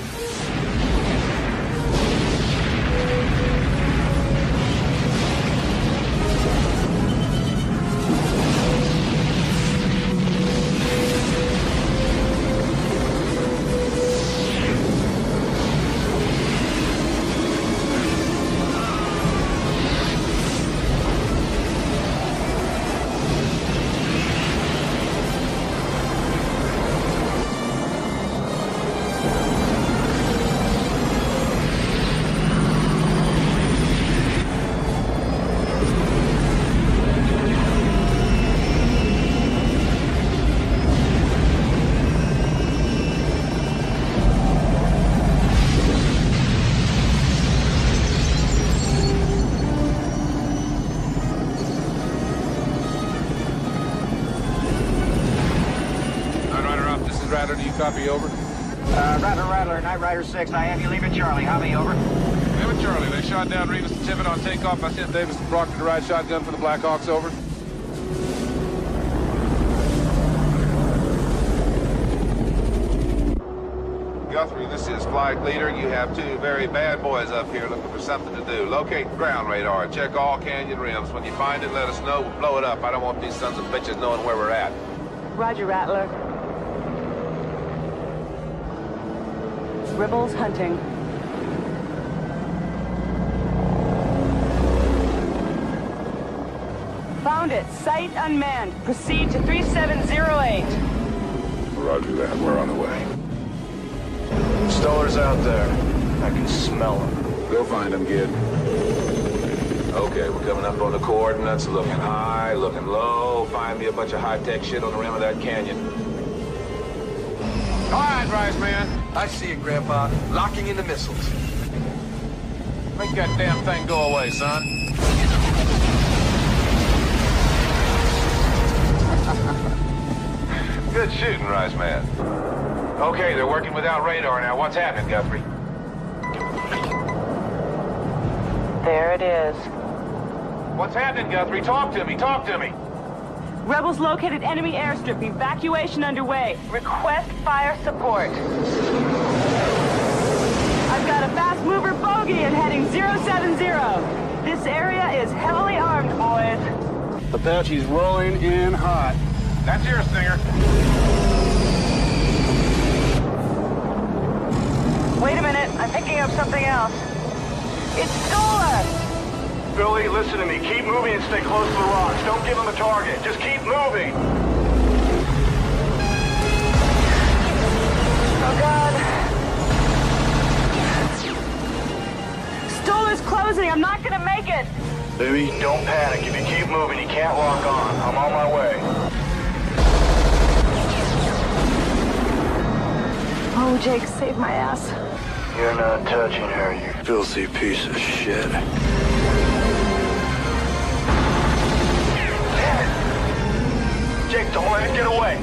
Rattler, do you copy over? Rattler, Knight Rider 6, I have you leaving Charlie. How me over? Leaving Charlie. They shot down Revis and Tippett on takeoff. I sent Davis and Proctor to ride shotgun for the Blackhawks, over. Guthrie, this is Flight Leader. You have two very bad boys up here looking for something to do. Locate ground radar. Check all canyon rims. When you find it, let us know. We'll blow it up. I don't want these sons of bitches knowing where we're at. Roger, Rattler. Rebels hunting. Found it. Site unmanned. Proceed to 3708. Roger that. We're on the way. Stoller's out there. I can smell him. Go find him, kid. Okay, we're coming up on the coordinates. Looking high, looking low. Find me a bunch of high-tech shit on the rim of that canyon. All right, Rice Man. I see you, Grandpa. Locking in the missiles. Make that damn thing go away, son. Good shooting, Rice Man. Okay, they're working without radar now. What's happening, Guthrie? There it is. What's happening, Guthrie? Talk to me. Talk to me. Rebels located enemy airstrip. Evacuation underway. Request fire support. I've got a fast mover bogey in heading 070. This area is heavily armed, boys. Apache's rolling in hot. That's your Stinger. Wait a minute. I'm picking up something else. It's Stoller! Billy, listen to me. Keep moving and stay close to the rocks. Don't give them a target. Just keep moving. Oh, God. Stoller's closing. I'm not gonna make it. Baby, don't panic. If you keep moving, you can't lock on. I'm on my way. Oh, Jake, save my ass. You're not touching her, you filthy piece of shit. Damn it! Jake, don't let it get away.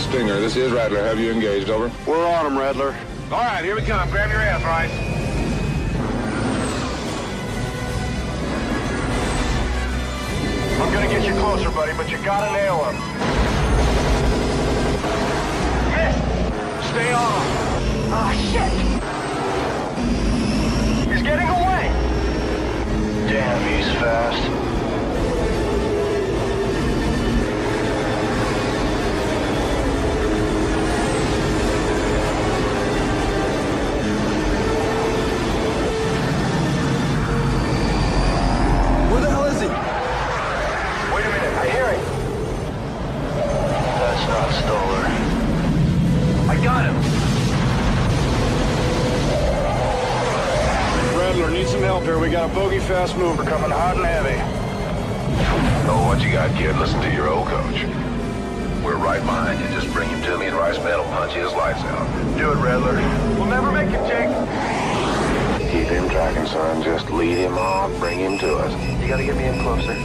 Stinger. This is Rattler. Have you engaged? Over. We're on him, Rattler. All right, here we come. Grab your ass, Rice. I'm gonna get you closer, buddy, but you gotta nail him. Miss! Stay on him. Ah, shit! He's getting away! Damn, he's fast. Where the hell is he? Wait a minute, I hear him. That's not Stoller. I got him. Rattler, need some help here. We got a bogey fast mover coming hot and heavy. Oh, what you got, kid? Listen to your old coach. We're right behind you. Just bring him to me and Rice Man will punch his lights out. Do it, Rattler. We'll never make it, Jake. Keep him tracking, son. Just lead him on. Bring him to us. You gotta get me in closer.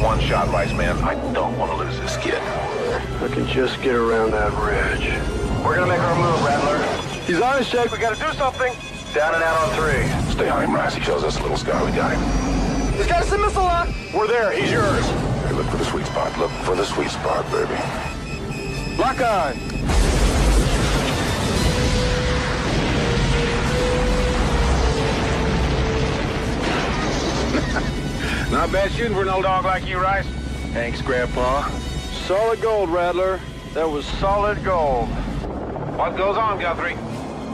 One shot, Rice Man. I don't want to lose this kid. I can just get around that ridge. We're gonna make our move, Rattler. He's on his Jake. We gotta do something. Down and out on 3. Stay on him, Rice. He shows us a little scar. We got him. He's got us a missile lock. We're there. He's yours. Hey, look for the sweet spot. Look for the sweet spot, baby. Lock on. Not bad shooting for an old dog like you, Rice. Thanks, Grandpa. Solid gold, Rattler. That was solid gold. What goes on, Guthrie?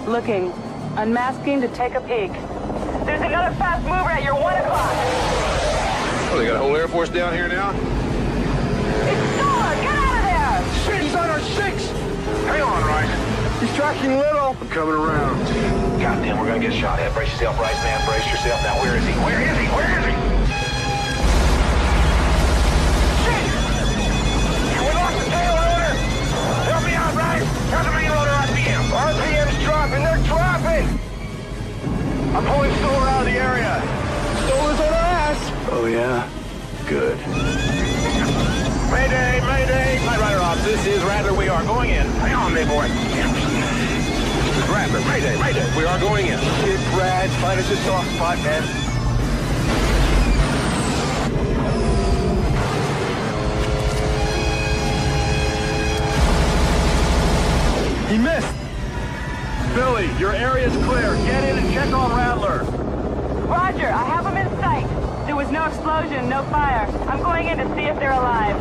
Looking. Unmasking to take a peek. There's another fast mover at your 1 o'clock. Oh, they got a whole Air Force down here now? It's Stoller! Get out of there! Shit, he's on our 6! Hang on, Rice. He's tracking little. I'm coming around. Goddamn, we're gonna get shot at. Brace yourself, Rice Man. Brace yourself. Now, where is he? Where is he? Where is he? Shit! We lost the tail rotor! Help me out, Rice! How's the main rotor RPM? RPM's dropping. They're dropping. I'm pulling Stoller out of the area. Stoller's on our ass. Oh, yeah? Good. Mayday, mayday! Night Rider Ops, this is Rattler. We are going in. Hang on, big boy. This is Rattler. Mayday, mayday. We are going in. Kid Brad, find us a soft spot, man. He missed. Billy, your area's clear. Get in and check on Rattler. Roger, I have them in sight. There was no explosion, no fire. I'm going in to see if they're alive.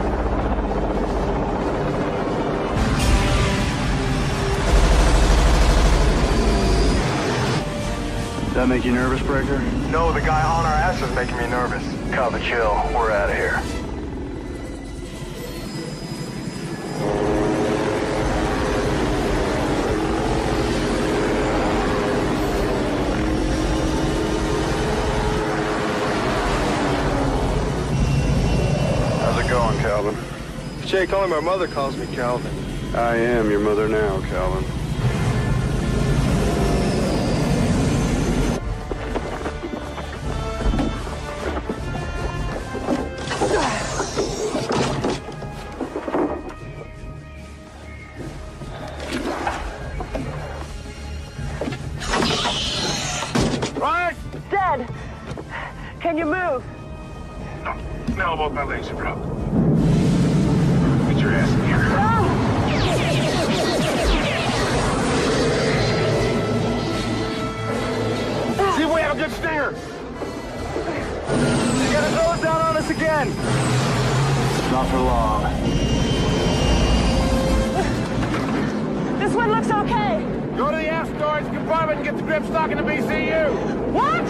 Does that make you nervous, Breaker? No, the guy on our ass is making me nervous. Cop, chill. We're out of here. How's it going, Calvin? Jake, only my mother calls me Calvin. I am your mother now, Calvin. Right? Dead! Can you move? No, both my legs are broke. Get your ass in here. See if we have a good stinger. You gotta throw it down on us again. Not for long. This one looks okay. Go to the aft storage compartment and get the grip stock in the BCU. What?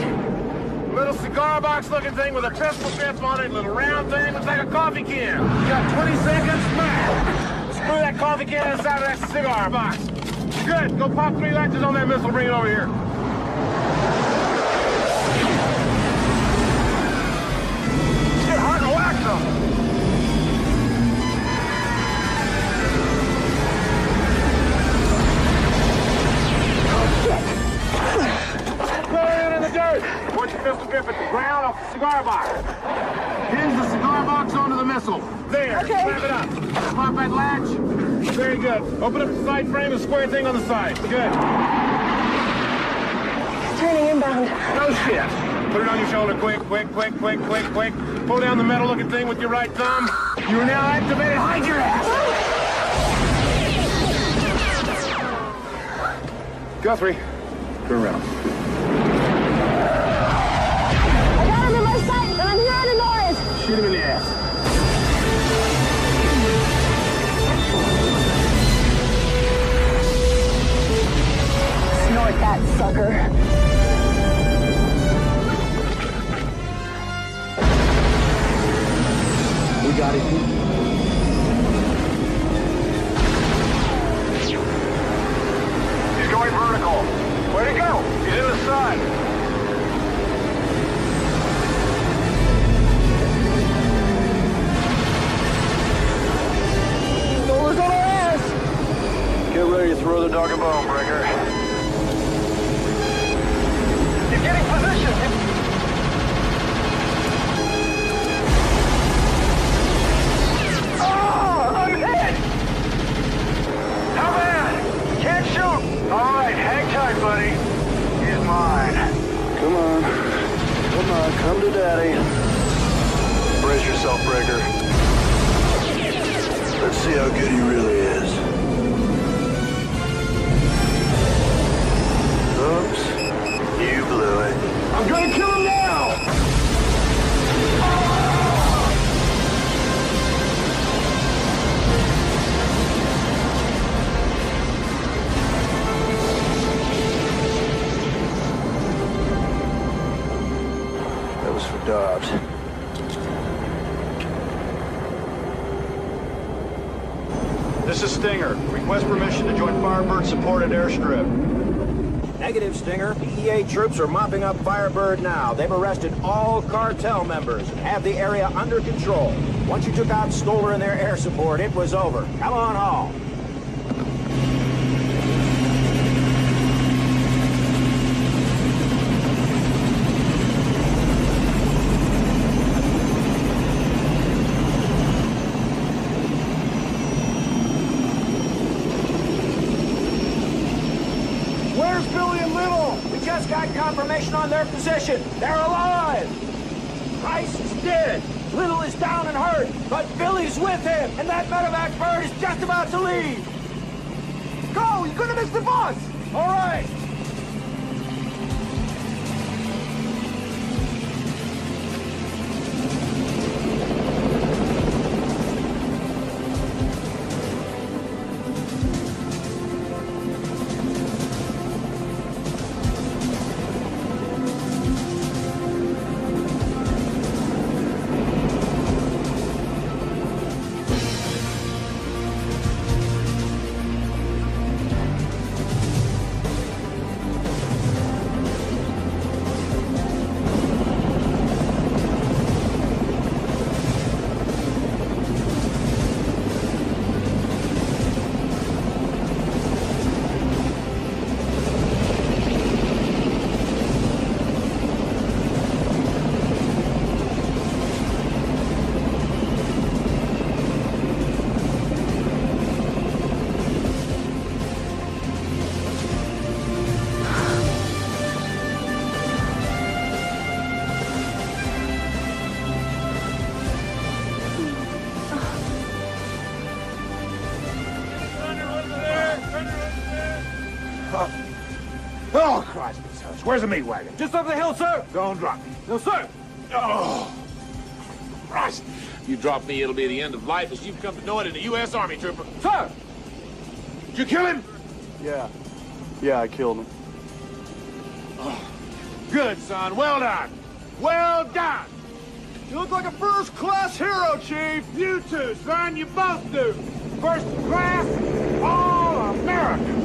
Little cigar box looking thing with a pistol grip on it, little round thing, looks like a coffee can. You got 20 seconds, smash! Screw that coffee can inside of that cigar box. Good, go pop 3 latches on that missile, bring it over here. Get hot and wax them! Throw it in the dirt! Point the pistol grip at the ground off the cigar box. Hinge the cigar box locks onto the missile. There. Okay. Grab it up. Pop that latch. Very good. Open up the side frame and square thing on the side. Good. Turning inbound. No shit. Put it on your shoulder quick. Pull down the metal-looking thing with your right thumb. You are now activated. Hide your ass. Guthrie, turn around. I got him in my sight, and I'm hearing a noise. Shoot him in the ass. Snort that sucker. We got it. He's going vertical. Where'd he go? He's in the sun. Stolar's on our ass. Get ready to throw the dog a bone, Breaker. He's getting position. Oh, I'm hit! How bad? Can't shoot. All right, hang tight, buddy. He's mine. Come on. Come to daddy. Brace yourself, Breaker. Let's see how good he really is. Oops. You blew it. I'm gonna kill him now! That was for Dobbs. This is Stinger. Request permission to join Firebird supported airstrip. Negative, Stinger. DEA troops are mopping up Firebird now. They've arrested all cartel members and have the area under control. Once you took out Stolar and their air support, it was over. Come on home. Where's Billy and Little? We just got confirmation on their position. They're alive. Price is dead. Little is down and hurt, but Billy's with him, and that medevac bird is just about to leave. Go! You're gonna miss the bus! All right. Oh, Christ, where's the meat wagon? Just up the hill, sir. Don't drop me. No, sir. Oh, Christ. You drop me, it'll be the end of life as you've come to know it in a U.S. Army trooper. Sir! Did you kill him? Yeah, I killed him. Oh, good, son. Well done. Well done. You look like a first-class hero, Chief. You too, son. You both do. First class, all American.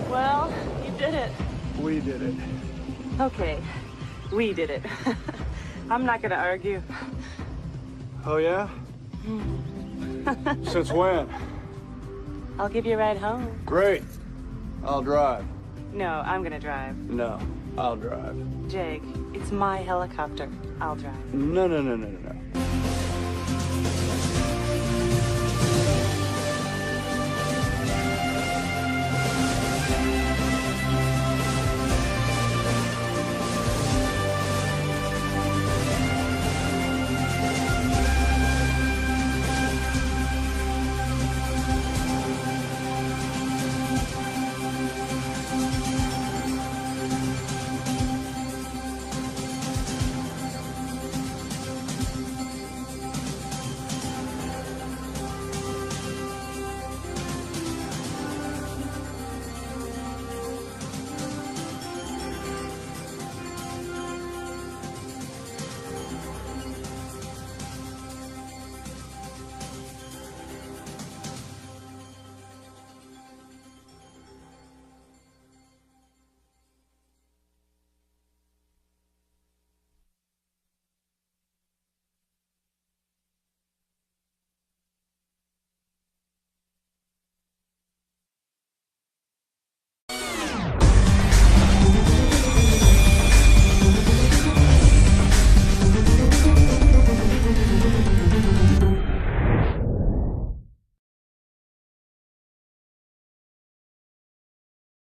Well, you did it. We did it. Okay, we did it. I'm not gonna argue. Oh, yeah? Since when? I'll give you a ride home. Great. I'll drive. No, I'm gonna drive. No. I'll drive. Jake, it's my helicopter. I'll drive. No.